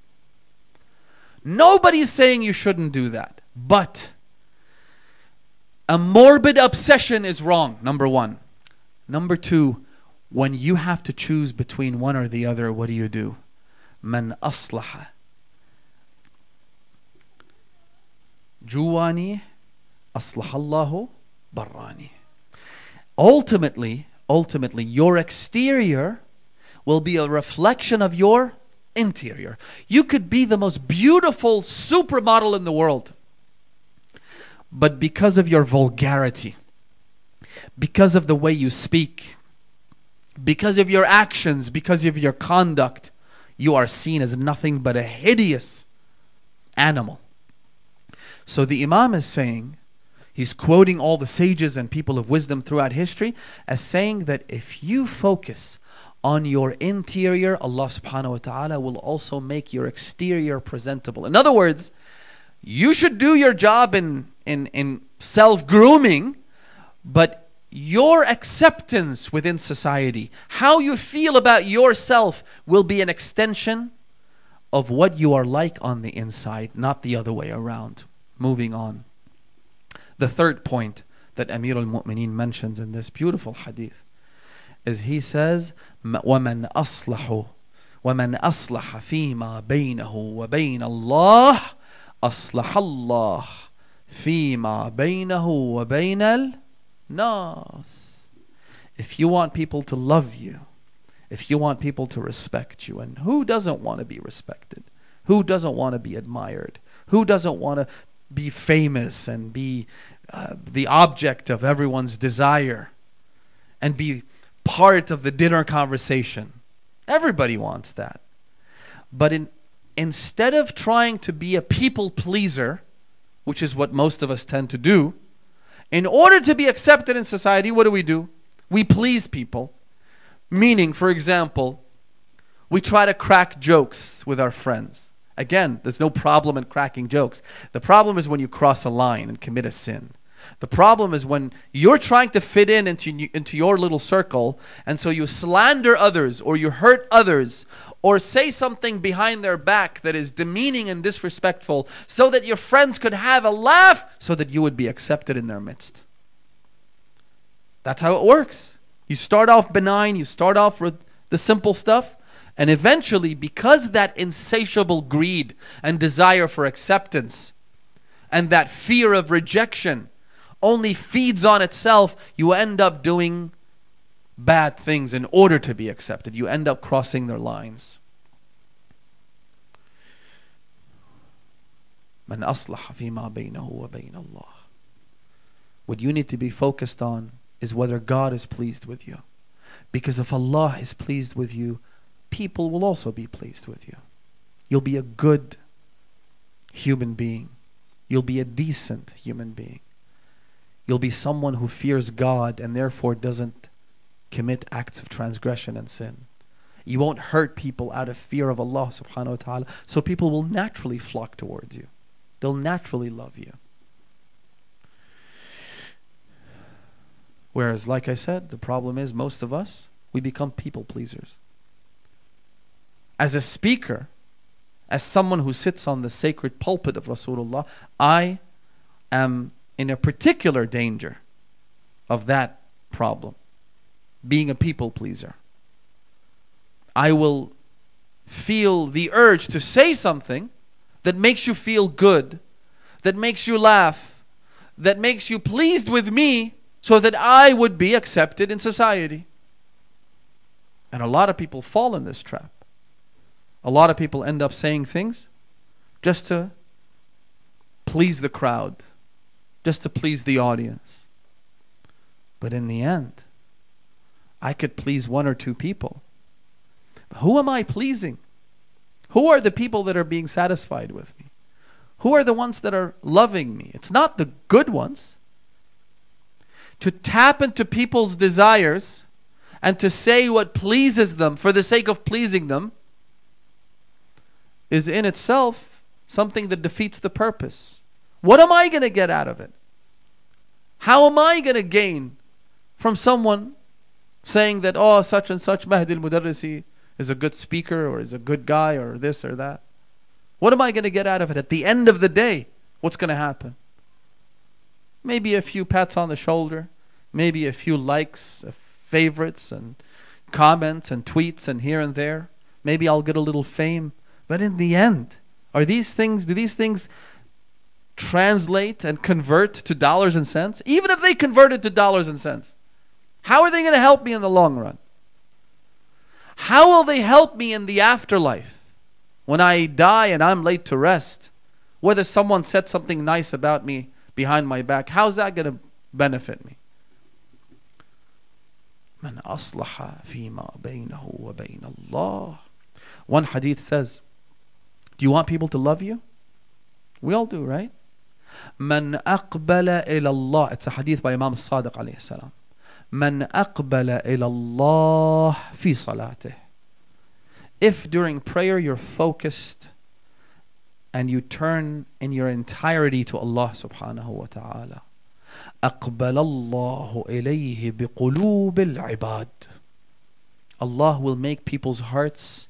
Nobody's saying you shouldn't do that. But a morbid obsession is wrong, number one. Number two, when you have to choose between one or the other, what do? Man aslaha juwani aslahallahu barrani. Ultimately, your exterior will be a reflection of your interior. You could be the most beautiful supermodel in the world, but because of your vulgarity, because of the way you speak, because of your actions, because of your conduct, you are seen as nothing but a hideous animal. So the Imam is saying, he's quoting all the sages and people of wisdom throughout history as saying that if you focus on your interior, Allah subhanahu wa ta'ala will also make your exterior presentable. In other words, you should do your job in self-grooming, but your acceptance within society, how you feel about yourself, will be an extension of what you are like on the inside, not the other way around. Moving on. The third point that Amir al-Mu'mineen mentions in this beautiful hadith is he says, وَمَنْ أَصْلَحَ فِيمَا بَيْنَهُ وَبَيْنَ اللَّهِ أَصْلَحَ اللَّهِ فِيمَا بَيْنَهُ وَبَيْنَ النَّاسِ. If you want people to love you, if you want people to respect you, and who doesn't want to be respected? Who doesn't want to be admired? Who doesn't want to be famous and be the object of everyone's desire and be part of the dinner conversation? Everybody wants that. But instead of trying to be a people pleaser, which is what most of us tend to do, in order to be accepted in society, what do? We please people. Meaning, for example, we try to crack jokes with our friends. Again, there's no problem in cracking jokes. The problem is when you cross a line and commit a sin. The problem is when you're trying to fit into your little circle, and so you slander others, or you hurt others, or say something behind their back that is demeaning and disrespectful, so that your friends could have a laugh, so that you would be accepted in their midst. That's how it works. You start off benign, you start off with the simple stuff, and eventually, because that insatiable greed and desire for acceptance and that fear of rejection only feeds on itself, you end up doing bad things in order to be accepted. You end up crossing their lines. Man aslaha fima baynahu wa bayna Allah. What you need to be focused on is whether God is pleased with you. Because if Allah is pleased with you, people will also be pleased with you. You'll be a good human being. You'll be a decent human being. You'll be someone who fears God and therefore doesn't commit acts of transgression and sin. You won't hurt people out of fear of Allah subhanahu wa ta'ala. So people will naturally flock towards you. They'll naturally love you. Whereas, like I said, the problem is most of us, we become people pleasers. As a speaker, as someone who sits on the sacred pulpit of Rasulullah, I am in a particular danger of that problem, being a people pleaser. I will feel the urge to say something that makes you feel good, that makes you laugh, that makes you pleased with me, so that I would be accepted in society. And a lot of people fall in this trap. A lot of people end up saying things just to please the crowd, just to please the audience. But in the end, I could please one or two people. Who am I pleasing? Who are the people that are being satisfied with me? Who are the ones that are loving me? It's not the good ones. To tap into people's desires and to say what pleases them for the sake of pleasing them is in itself something that defeats the purpose. What am I going to get out of it? How am I going to gain from someone saying that, oh, such and such Mehdi Al Modarrasi is a good speaker or is a good guy or this or that? What am I going to get out of it? At the end of the day, what's going to happen? Maybe a few pats on the shoulder, maybe a few likes, favorites and comments and tweets and here and there. Maybe I'll get a little fame. But in the end, do these things translate and convert to dollars and cents? Even if they converted to dollars and cents, how are they going to help me in the long run? How will they help me in the afterlife? When I die and I'm laid to rest, whether someone said something nice about me behind my back, how's that going to benefit me? Man aslaha fima baynahu wa bayna Allah. One hadith says, do you want people to love you? We all do, right? Man aqbala ila Allah. It's a hadith by Imam Sadiq alayhi salam. Man aqbala ila Allah fi salatih. If during prayer you're focused and you turn in your entirety to Allah subhanahu wa ta'ala, أقبل الله إليه بقلوب العباد. Allah will make people's hearts,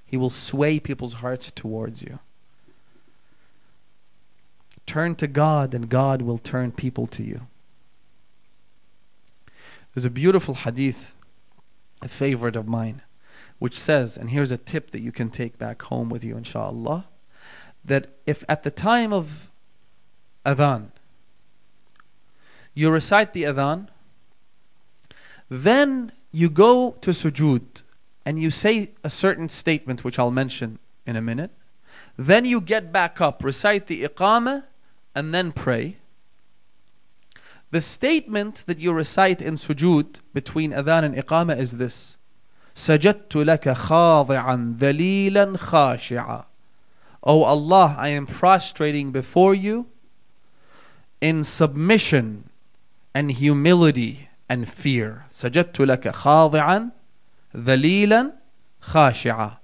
He will sway people's hearts towards you. Turn to God and God will turn people to you. There's a beautiful hadith, a favorite of mine, which says, and here's a tip that you can take back home with you inshallah, that if at the time of adhan, you recite the adhan, then you go to sujood and you say a certain statement which I'll mention in a minute. Then you get back up, recite the iqamah and then pray. The statement that you recite in sujood between adhan and iqamah is this: سَجَدْتُ لَكَ خَاضِعًا ذَلِيلًا خَاشِعًا. Oh Allah, I am prostrating before you in submission and humility and fear. سَجَدْتُ لَكَ خَاضِعًا ذَلِيلًا خَاشِعًا.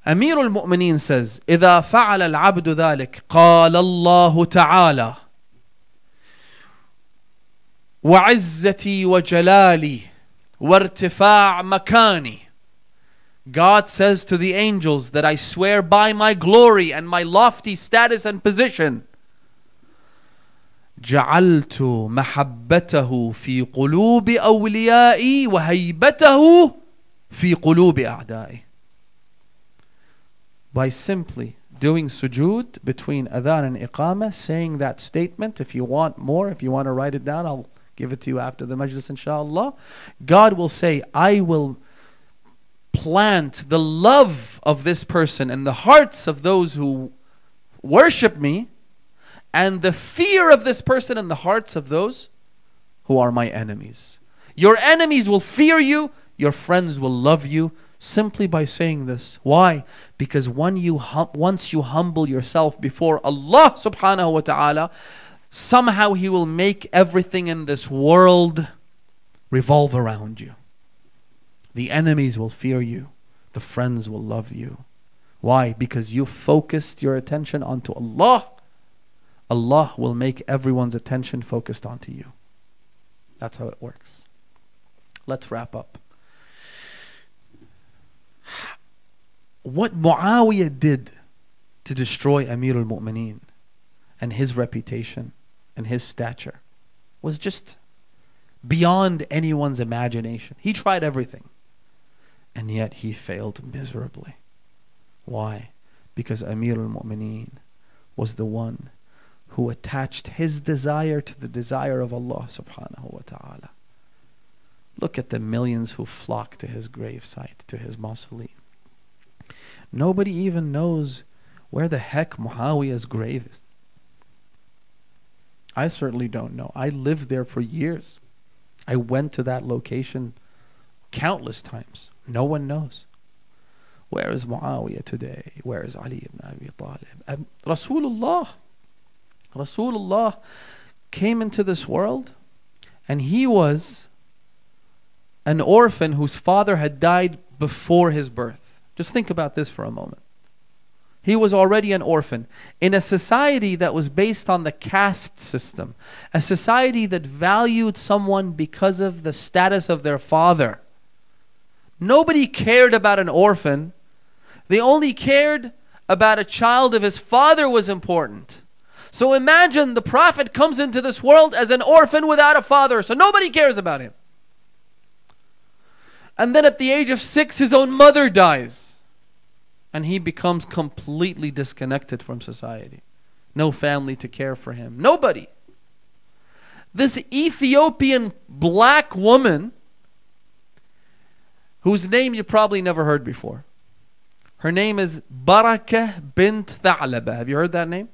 Amir al-Mu'mineen says, إِذَا فَعَلَ الْعَبْدُ ذَلِكَ قَالَ اللَّهُ تَعَالَى وَعِزَّتِي وَجَلَالِي وَارْتِفَاعَ مَكَانِي. God says to the angels that I swear by my glory and my lofty status and position, جعلت محبته في قلوب أوليائي وهيبته في قلوب أعدائي. By simply doing sujood between adhan and iqamah, saying that statement. If you want more, if you want to write it down, I'll give it to you after the majlis inshallah. God will say, I will plant the love of this person in the hearts of those who worship me, and the fear of this person in the hearts of those who are my enemies. Your enemies will fear you, your friends will love you. Simply by saying this. Why? Because once you humble yourself before Allah subhanahu wa ta'ala, somehow He will make everything in this world revolve around you. The enemies will fear you. The friends will love you. Why? Because you focused your attention onto Allah. Allah will make everyone's attention focused onto you. That's how it works. Let's wrap up. What Muawiyah did to destroy Amir al-Mu'mineen and his reputation and his stature was just beyond anyone's imagination. He tried everything, and yet he failed miserably. Why? Because Amir al-Mu'mineen was the one who attached his desire to the desire of Allah subhanahu wa ta'ala. Look at the millions who flock to his gravesite, to his mausoleum. Nobody even knows where the heck Muawiyah's grave is. I certainly don't know. I lived there for years. I went to that location countless times. No one knows. Where is Muawiyah today? Where is Ali ibn Abi Talib? Rasulullah came into this world, and he was an orphan whose father had died before his birth. Just think about this for a moment. He was already an orphan in a society that was based on the caste system, a society that valued someone because of the status of their father. Nobody cared about an orphan. They only cared about a child if his father was important. So imagine the Prophet comes into this world as an orphan without a father, so nobody cares about him. And then at the age of 6, his own mother dies. And he becomes completely disconnected from society. No family to care for him. Nobody. This Ethiopian black woman, whose name you probably never heard before. Her name is Barakah bint Tha'laba. Have you heard that name?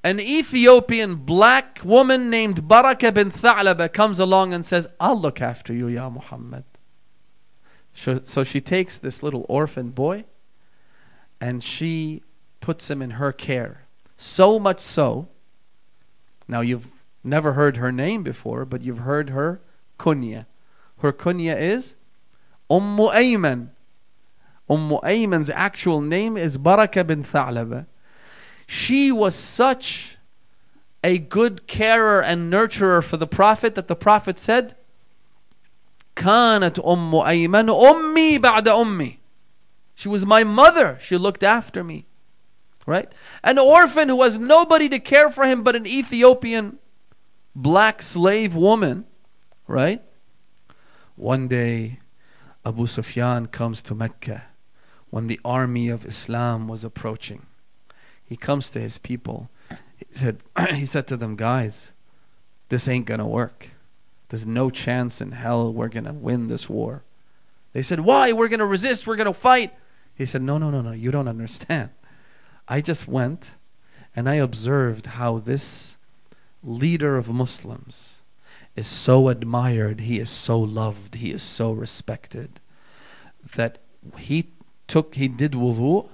An Ethiopian black woman named Barakah bint Tha'laba comes along and says, I'll look after you, Ya Muhammad. So she takes this little orphan boy and she puts him in her care. So much so, now you've never heard her name before, but you've heard her kunya. Her kunya is Ayman. Ayman's actual name is Barakah bint Tha'laba. She was such a good carer and nurturer for the Prophet that the Prophet said, كانت أيمن أمي بعد أمي. She was my mother. She looked after me. Right? An orphan who has nobody to care for him but an Ethiopian black slave woman. Right? One day, Abu Sufyan comes to Mecca when the army of Islam was approaching. He comes to his people. He said to them, guys, this ain't gonna work. There's no chance in hell we're going to win this war. They said, why? We're going to resist. We're going to fight. He said, no. You don't understand. I just went and I observed how this leader of Muslims is so admired. He is so loved. He is so respected that he did wudu.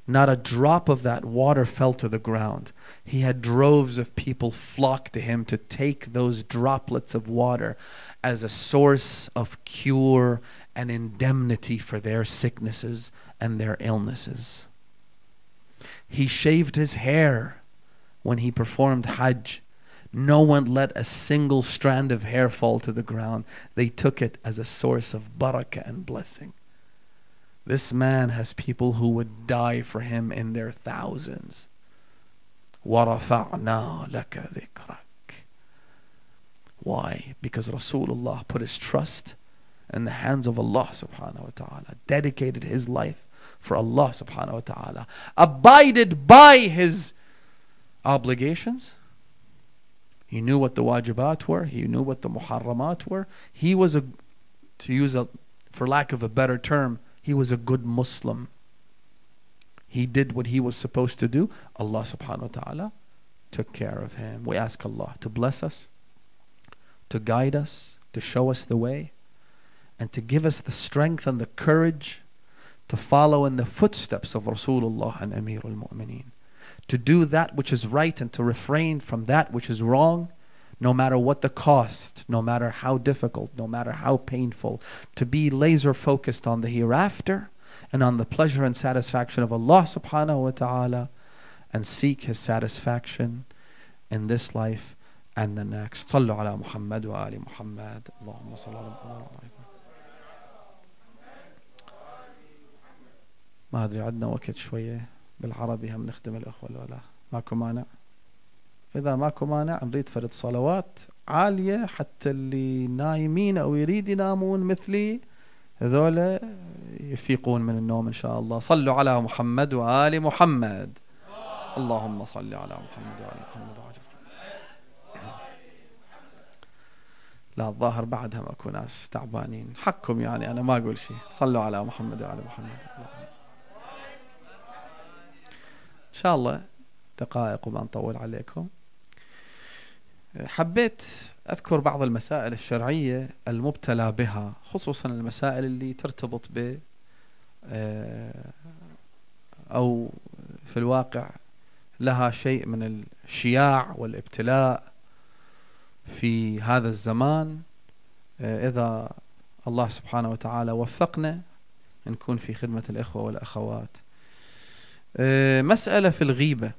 Not a drop of that water fell to the ground. He had droves of people flock to him to take those droplets of water as a source of cure and indemnity for their sicknesses and their illnesses. He shaved his hair when he performed Hajj. No one let a single strand of hair fall to the ground. They took it as a source of barakah and blessing. This man has people who would die for him in their thousands. وَرَفَعْنَا لَكَ ذِكْرَكَ. Why? Because Rasulullah put his trust in the hands of Allah subhanahu wa ta'ala, dedicated his life for Allah subhanahu wa ta'ala, abided by his obligations. He knew what the wajibat were. He knew what the muharramat were. He was for lack of a better term, he was a good Muslim. He did what he was supposed to do. Allah subhanahu wa ta'ala took care of him. We ask Allah to bless us, to guide us, to show us the way, and to give us the strength and the courage to follow in the footsteps of Rasulullah and Amir al-Mu'mineen, to do that which is right and to refrain from that which is wrong, no matter what the cost, no matter how difficult, no matter how painful, to be laser focused on the hereafter and on the pleasure and satisfaction of Allah subhanahu wa ta'ala, and seek His satisfaction in this life and the next. Sallu ala Muhammad wa ali Muhammad. Allahumma salli ala Muhammad. ما أدري عندنا وقت شوية بالعربي هم نخدم الأخوة ولا ماكو مانع؟ إذا ماكو مانع نريد فرد صلوات عالية حتى اللي نايمين أو يريد ينامون مثلي هذولا يفيقون من النوم إن شاء الله. صلوا على محمد وآل محمد. اللهم صل على محمد وآل محمد. لا الظاهر بعدها ماكو ناس تعبانين، حقكم يعني، أنا ما أقول شيء. صلوا على محمد وآل محمد. إن شاء الله دقائق وما نطول عليكم. حبيت أذكر بعض المسائل الشرعية المبتلى بها، خصوصا المسائل اللي ترتبط ب أو في الواقع لها شيء من الشياع والابتلاء في هذا الزمان. إذا الله سبحانه وتعالى وفقنا نكون في خدمة الإخوة والأخوات. مسألة في الغيبة.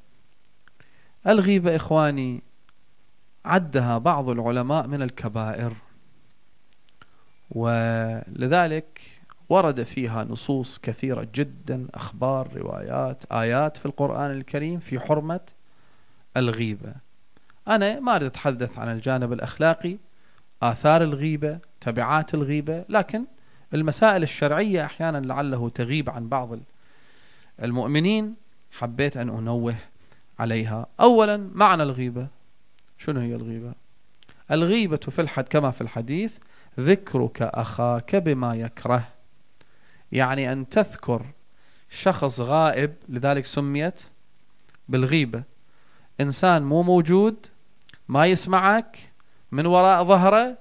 الغيبة إخواني عدها بعض العلماء من الكبائر، ولذلك ورد فيها نصوص كثيرة جدا، أخبار، روايات، آيات في القرآن الكريم في حرمة الغيبة. أنا ما أريد أتحدث عن الجانب الأخلاقي، آثار الغيبة، تبعات الغيبة، لكن المسائل الشرعية أحيانا لعله تغيب عن بعض المؤمنين، حبيت أن أنوه عليها. أولا معنى الغيبة. شنو هي الغيبة؟ الغيبة كما في الحديث ذكرك أخاك بما يكره، يعني أن تذكر شخص غائب، لذلك سميت بالغيبة. إنسان مو موجود، ما يسمعك، من وراء ظهره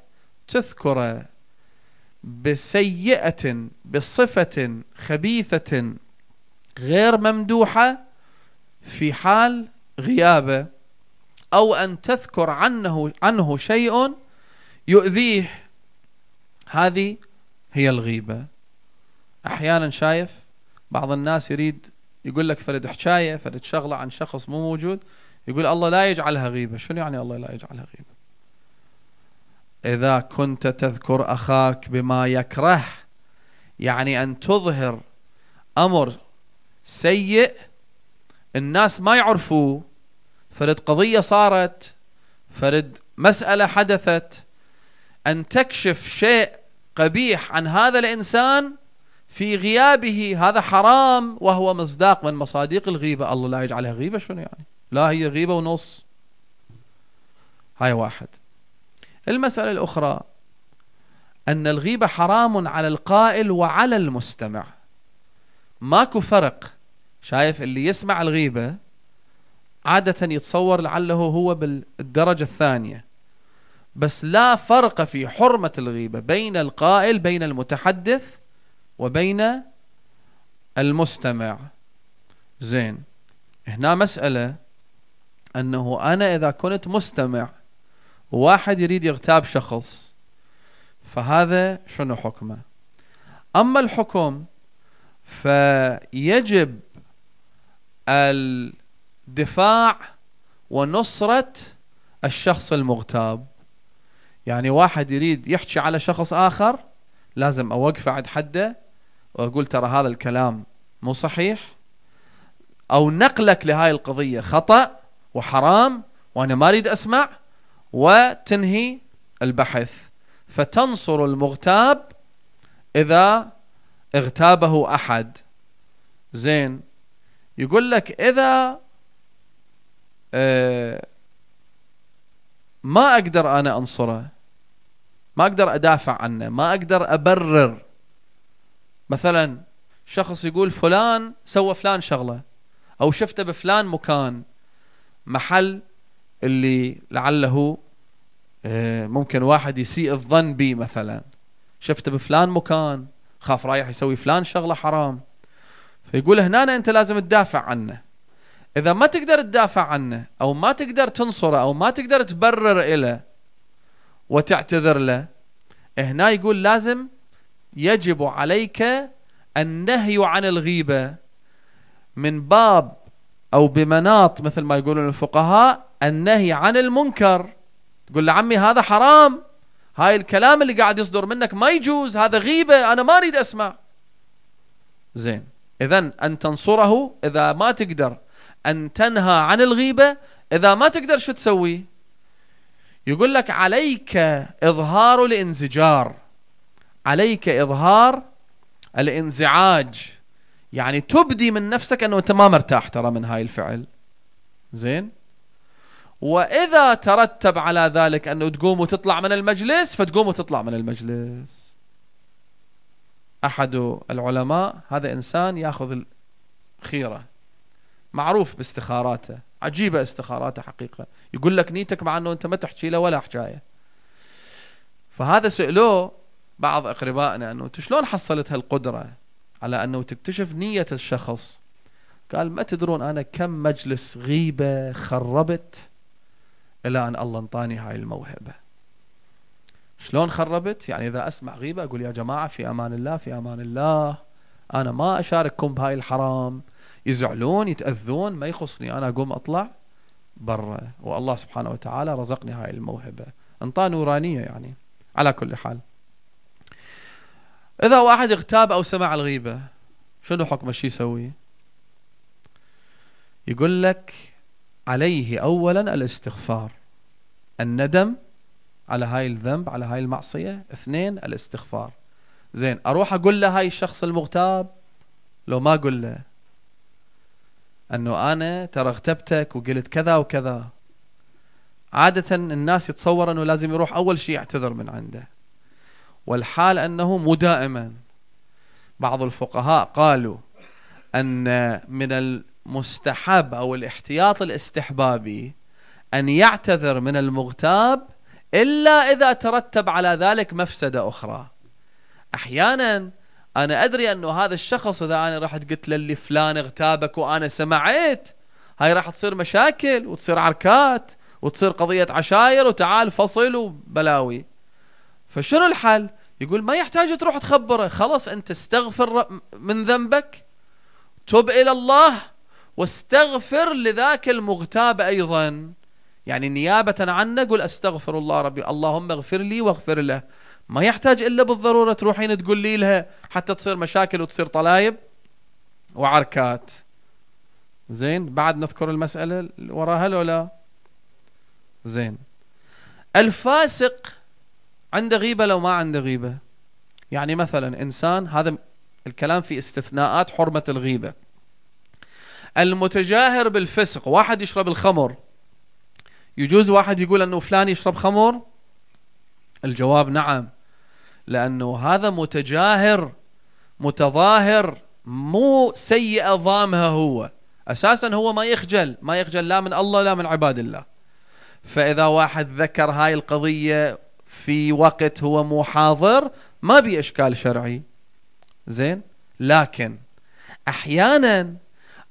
تذكره بسيئة، بصفة خبيثة غير ممدوحة في حال غيابه، أو أن تذكر عنه شيء يؤذيه. هذه هي الغيبة. أحيانا شايف بعض الناس يريد يقول لك فرد حكاية، فرد شغلة عن شخص مو موجود، يقول الله لا يجعلها غيبة. شنو يعني الله لا يجعلها غيبة؟ إذا كنت تذكر أخاك بما يكره، يعني أن تظهر أمر سيء الناس ما يعرفوه، فرد قضية صارت، فرد مسألة حدثت، أن تكشف شيء قبيح عن هذا الإنسان في غيابه، هذا حرام، وهو مصداق من مصادق الغيبة. الله لا يجعلها غيبة. شنو يعني؟ لا، هي غيبة ونص. هاي واحد. المسألة الأخرى أن الغيبة حرام على القائل وعلى المستمع. ماكو فرق. شايف اللي يسمع الغيبة عادة يتصور لعله هو بالدرجة الثانية، بس لا فرق في حرمة الغيبة بين القائل، بين المتحدث، وبين المستمع. زين، هنا مسألة أنه أنا إذا كنت مستمع وواحد يريد يغتاب شخص، فهذا شنو حكمه؟ أما الحكم فيجب الدفاع ونصرة الشخص المغتاب. يعني واحد يريد يحكي على شخص آخر، لازم أوقفه عند حده وأقول ترى هذا الكلام مو صحيح، أو نقلك لهاي القضية خطأ وحرام وأنا ما أريد أسمع، وتنهي البحث، فتنصر المغتاب إذا اغتابه أحد. زين، يقول لك إذا ما أقدر أنا أنصره، ما أقدر أدافع عنه، ما أقدر أبرر، مثلا شخص يقول فلان سوى فلان شغلة، أو شفته بفلان مكان، محل اللي لعله ممكن واحد يسيء الظن بي مثلا، شفته بفلان مكان، خاف رايح يسوي فلان شغلة حرام. فيقول هنا أنت لازم تدافع عنه. إذا ما تقدر تدافع عنه أو ما تقدر تنصره أو ما تقدر تبرر إله وتعتذر له، هنا يقول لازم يجب عليك النهي عن الغيبة من باب أو بمناط مثل ما يقولون الفقهاء النهي عن المنكر. تقول له عمي هذا حرام، هاي الكلام اللي قاعد يصدر منك ما يجوز، هذا غيبة، أنا ما أريد أسمع. زين، إذن أن تنصره إذا ما تقدر، أن تنهى عن الغيبة إذا ما تقدر، شو تسوي؟ يقول لك عليك إظهار الانزجار، عليك إظهار الانزعاج، يعني تبدي من نفسك أنه أنت ما مرتاح ترى من هاي الفعل. زين، وإذا ترتب على ذلك أنه تقوم وتطلع من المجلس فتقوم وتطلع من المجلس. أحد العلماء هذا إنسان يأخذ الخيرة، معروف باستخاراته، عجيبة استخاراته حقيقة، يقول لك نيتك مع أنه أنت ما تحكي له ولا حكاية. فهذا سألوه بعض أقربائنا أنه شلون حصلت هالقدرة على أنه تكتشف نية الشخص؟ قال ما تدرون أنا كم مجلس غيبة خربت إلى أن الله انطاني هاي الموهبة. شلون خربت؟ يعني إذا أسمع غيبة أقول يا جماعة في أمان الله، في أمان الله، أنا ما أشارككم بهاي الحرام، يزعلون يتأذون ما يخصني، أنا أقوم أطلع برا، والله سبحانه وتعالى رزقني هاي الموهبة، انطى نورانية يعني. على كل حال، إذا واحد اغتاب أو سمع الغيبة شنو حكمه؟ شي يسوي؟ يقول لك عليه أولا الاستغفار، الندم على هاي الذنب، على هاي المعصية. اثنين، الاستغفار. زين، أروح أقول له هاي الشخص المغتاب، لو ما أقول له أنه أنا ترى اغتبتك وقلت كذا وكذا، عادة الناس يتصور أنه لازم يروح أول شيء يعتذر من عنده، والحال أنه مو دائما. بعض الفقهاء قالوا أن من المستحب أو الاحتياط الاستحبابي أن يعتذر من المغتاب إلا إذا ترتب على ذلك مفسدة أخرى. أحيانا أنا أدري أنه هذا الشخص إذا أنا رحت قلت له اللي فلان اغتابك وأنا سمعت، هاي راح تصير مشاكل وتصير عركات وتصير قضية عشاير وتعال فصل وبلاوي. فشنو الحل؟ يقول ما يحتاج تروح تخبره، خلاص أنت استغفر من ذنبك، تب إلى الله واستغفر لذاك المغتاب أيضا، يعني نيابة عنه قل أستغفر الله ربي، اللهم اغفر لي واغفر له. ما يحتاج إلا بالضرورة تروحين تقول لي لها حتى تصير مشاكل وتصير طلايب وعركات. زين، بعد نذكر المسألة وراها لو لا؟ زين، الفاسق عنده غيبة لو ما عنده غيبة؟ يعني مثلا إنسان، هذا الكلام في استثناءات حرمة الغيبة، المتجاهر بالفسق، واحد يشرب الخمر، يجوز واحد يقول أنه فلان يشرب خمر؟ الجواب نعم، لأنه هذا متجاهر متظاهر، مو سيئة ضامها، هو أساسا هو ما يخجل لا من الله لا من عباد الله. فإذا واحد ذكر هاي القضية في وقت هو مو حاضر ما بي إشكال شرعي. زين، لكن أحيانا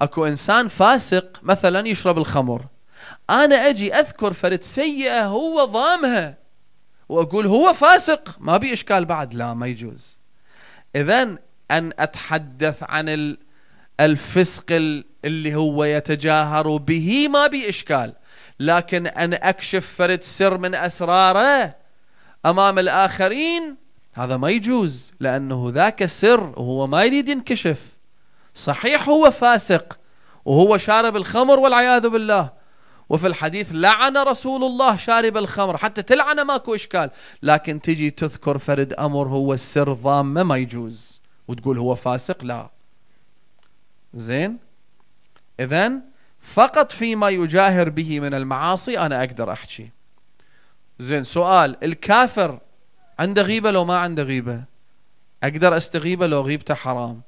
أكو إنسان فاسق مثلا يشرب الخمر، أنا أجي أذكر فرد سيئة هو ضامها وأقول هو فاسق، ما بي إشكال بعد؟ لا، ما يجوز. إذن أن أتحدث عن الفسق اللي هو يتجاهر به ما بي إشكال، لكن أن أكشف فرد سر من أسراره أمام الآخرين هذا ما يجوز، لأنه ذاك سر وهو ما يريد ينكشف. صحيح هو فاسق وهو شارب الخمر والعياذ بالله، وفي الحديث لعن رسول الله شارب الخمر، حتى تلعنه ماكو إشكال، لكن تجي تذكر فرد أمر هو السر ضامه ما يجوز وتقول هو فاسق، لا. زين، إذن فقط فيما يجاهر به من المعاصي أنا أقدر أحكي. زين، سؤال، الكافر عنده غيبة لو ما عنده غيبة؟ أقدر أستغيبه لو غيبته حرام؟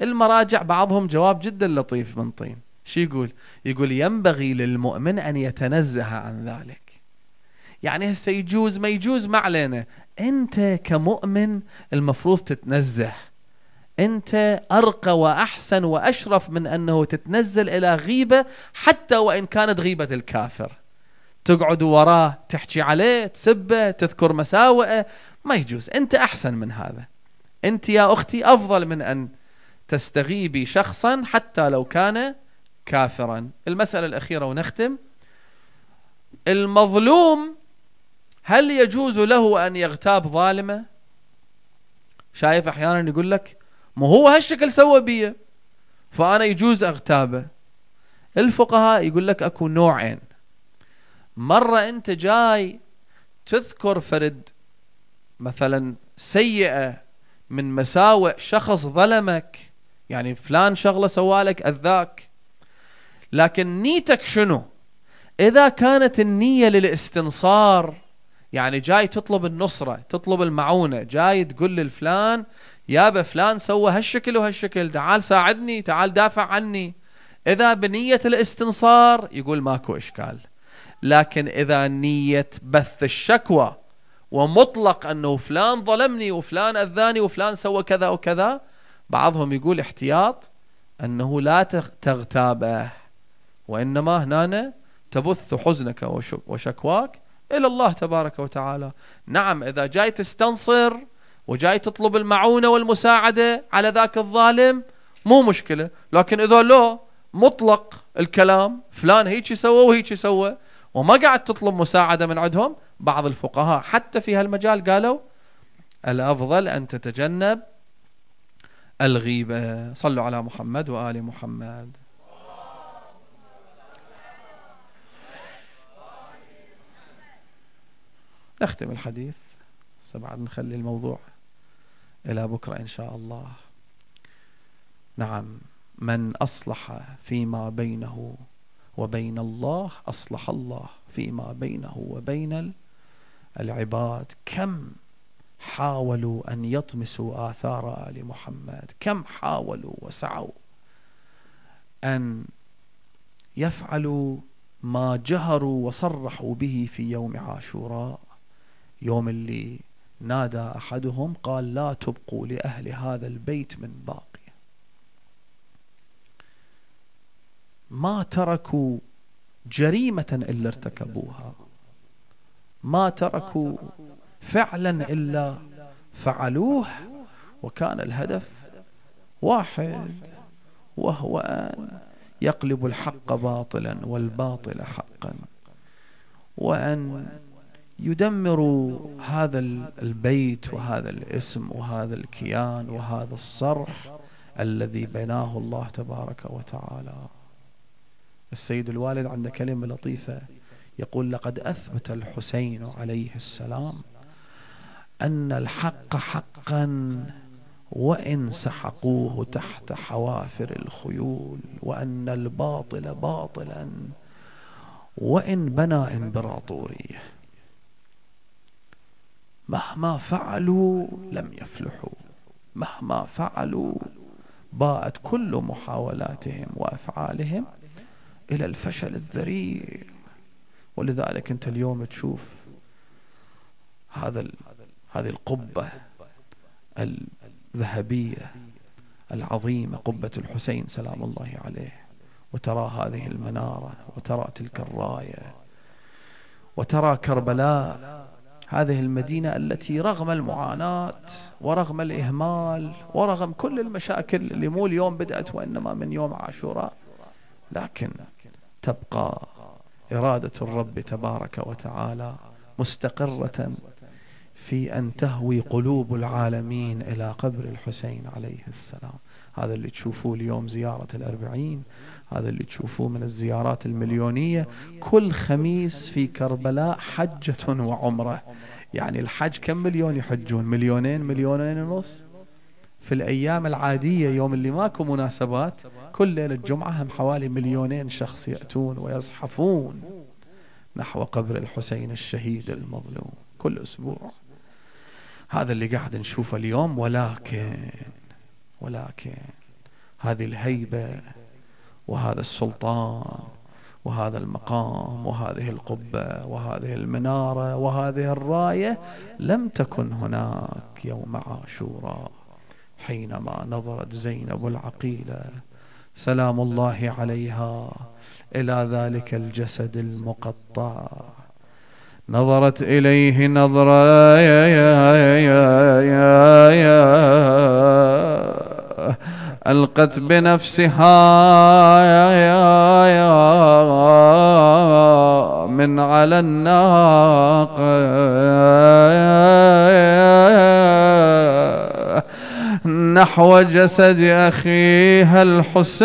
المراجع بعضهم جواب جدا لطيف من طين. شو يقول؟ يقول ينبغي للمؤمن أن يتنزه عن ذلك، يعني هسه يجوز ما يجوز ما علينا. أنت كمؤمن المفروض تتنزه. أنت أرقى وأحسن وأشرف من أنه تتنزل إلى غيبة، حتى وإن كانت غيبة الكافر. تقعد وراه تحكي عليه، تسبه، تذكر مساوئه، ما يجوز. أنت أحسن من هذا. أنت يا أختي أفضل من أن تستغيبي شخصا حتى لو كان كافرا. المسألة الأخيرة ونختم. المظلوم هل يجوز له أن يغتاب ظالمه؟ شايف أحيانا يقول لك ما هو هالشكل سوى بيه فأنا يجوز أغتابه. الفقهاء يقول لك أكو نوعين. مرة أنت جاي تذكر فرد مثلا سيئة من مساوئ شخص ظلمك، يعني فلان شغلة سوالك أذاك، لكن نيتك شنو؟ إذا كانت النية للاستنصار، يعني جاي تطلب النصرة، تطلب المعونة، جاي تقول للفلان يابا فلان سوى هالشكل وهالشكل، تعال ساعدني، تعال دافع عني، إذا بنية الاستنصار يقول ماكو إشكال. لكن إذا نية بث الشكوى ومطلق أنه فلان ظلمني وفلان أذاني وفلان سوى كذا وكذا، بعضهم يقول احتياط أنه لا تغتابه، وإنما هنا تبث حزنك وشكواك إلى الله تبارك وتعالى. نعم إذا جاي تستنصر وجاي تطلب المعونة والمساعدة على ذاك الظالم مو مشكلة، لكن إذا لا مطلق الكلام فلان هيك سوى وهيك سوى وما قاعد تطلب مساعدة من عندهم، بعض الفقهاء حتى في هالمجال قالوا الأفضل أن تتجنب الغيبة. صلوا على محمد وآل محمد. نختم الحديث، بعد نخلي الموضوع إلى بكرة إن شاء الله. نعم، من أصلح فيما بينه وبين الله أصلح الله فيما بينه وبين العباد. كم حاولوا أن يطمسوا آثار آل محمد، كم حاولوا وسعوا أن يفعلوا ما جهروا وصرحوا به في يوم عاشوراء، يوم اللي نادى أحدهم قال لا تبقوا لأهل هذا البيت من باقي. ما تركوا جريمة إلا ارتكبوها، ما تركوا فعلا إلا فعلوه، وكان الهدف واحد، وهو أن يقلب الحق باطلا والباطل حقا، وأن يدمروا هذا البيت وهذا الاسم وهذا الكيان وهذا الصرح الذي بناه الله تبارك وتعالى. السيد الوالد عنده كلمة لطيفة يقول لقد أثبت الحسين عليه السلام أن الحق حقا وإن سحقوه تحت حوافر الخيول، وأن الباطل باطلا وإن بنى إمبراطورية. مهما فعلوا لم يفلحوا، مهما فعلوا باءت كل محاولاتهم وأفعالهم إلى الفشل الذريع. ولذلك أنت اليوم تشوف هذه القبة الذهبية العظيمة، قبة الحسين سلام الله عليه، وترى هذه المنارة، وترى تلك الراية، وترى كربلاء، هذه المدينة التي رغم المعاناة ورغم الإهمال ورغم كل المشاكل اللي مو اليوم بدأت وإنما من يوم عاشوراء، لكن تبقى إرادة الرب تبارك وتعالى مستقرة في أن تهوي قلوب العالمين إلى قبر الحسين عليه السلام. هذا اللي تشوفوه اليوم زيارة الأربعين، هذا اللي تشوفوه من الزيارات المليونية. كل خميس في كربلاء حجة وعمرة، يعني الحج كم مليون يحجون؟ مليونين، مليونين ونص. في الأيام العادية يوم اللي ماكو مناسبات كل ليلة الجمعة هم حوالي مليونين شخص يأتون ويزحفون نحو قبر الحسين الشهيد المظلوم كل أسبوع. هذا اللي قاعد نشوفه اليوم. ولكن هذه الهيبة وهذا السلطان وهذا المقام وهذه القبة وهذه المنارة وهذه الراية لم تكن هناك يوم عاشوراء حينما نظرت زينب العقيلة سلام الله عليها إلى ذلك الجسد المقطع. نظرت إليه نظرة ألقت بنفسها من على الناقة نحو جسد أخيها الحسين.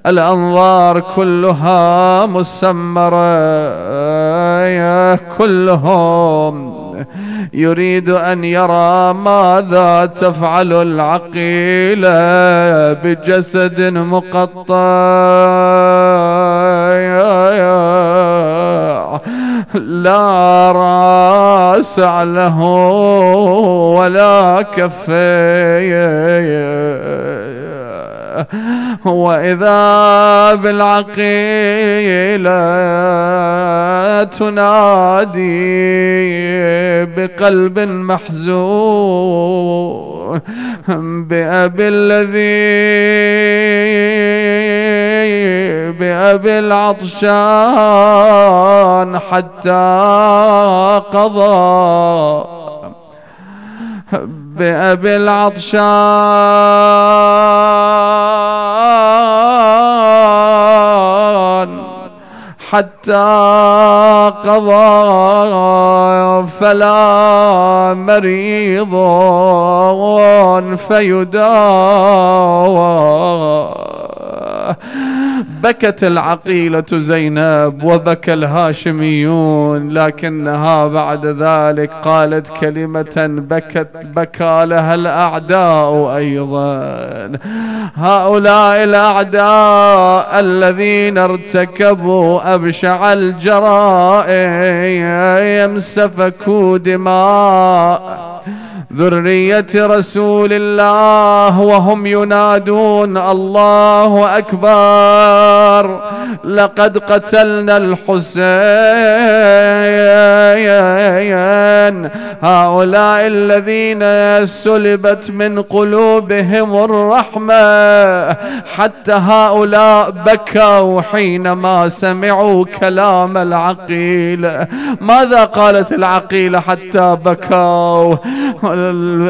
الأنظار كلها مسمرة، كلهم يريد أن يرى ماذا تفعل العقيلة بجسد مقطع، لا راس له ولا كفيه. وإذا بالعقيلة تنادي بقلب محزون بأبي العطشان حتى قضى، بأبي العطشان حتى قضى، فلا مريض فيداوى. بكت العقيلة زينب وبكى الهاشميون، لكنها بعد ذلك قالت كلمة بكى لها الأعداء أيضا. هؤلاء الأعداء الذين ارتكبوا أبشع الجرائم سفكوا دماء ذرية رسول الله وهم ينادون الله أكبر لقد قتلنا الحسين. هؤلاء الذين سلبت من قلوبهم الرحمة، حتى هؤلاء بكوا حينما سمعوا كلام العقيلة. ماذا قالت العقيلة حتى بكوا؟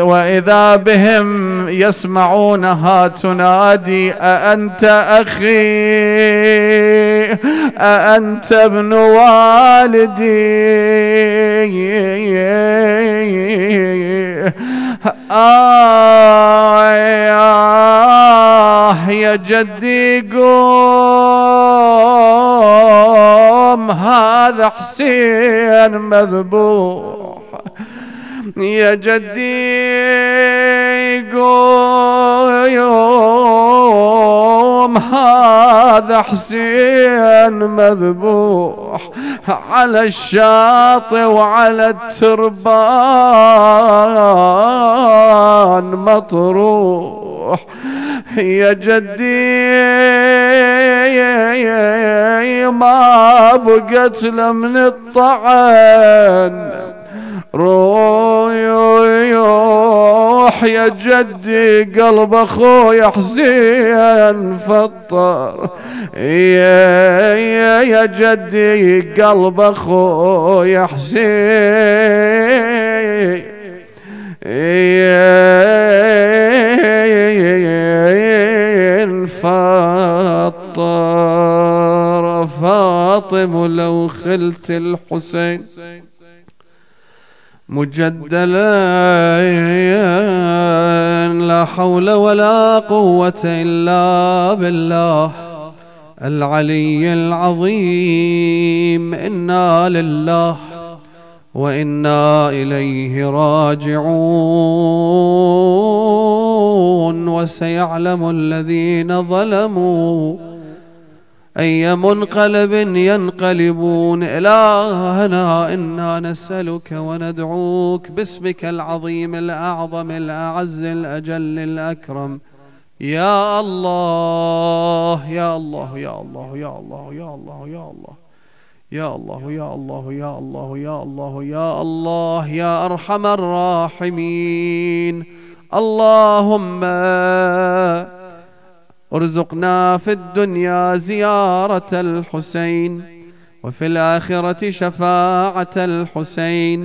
وإذا بهم يسمعونها تنادي أأنت أخي أأنت ابن والدي يا جدي قوم هذا حسين مذبوح، يا جدي قوم هذا حسين مذبوح على الشاطئ وعلى التربان مطروح. يا جدي ما بقت له من الطعن روح، يا جدي قلب اخويا حسين فطر، يا جدي قلب اخويا حسين فطر. فاطم لو خلت الحسين مجدلا لا حول ولا قوة إلا بالله العلي العظيم. إنا لله وإنا إليه راجعون. وسيعلم الذين ظلموا أي منقلب ينقلبون. إلهنا إنا نسألك وندعوك باسمك العظيم الأعظم الأعز الأجل الأكرم، يا الله يا الله يا الله يا الله يا الله يا الله يا الله يا الله يا الله يا الله يا الله يا أرحم الراحمين. اللهم ارزقنا في الدنيا زيارة الحسين، وفي الآخرة شفاعة الحسين.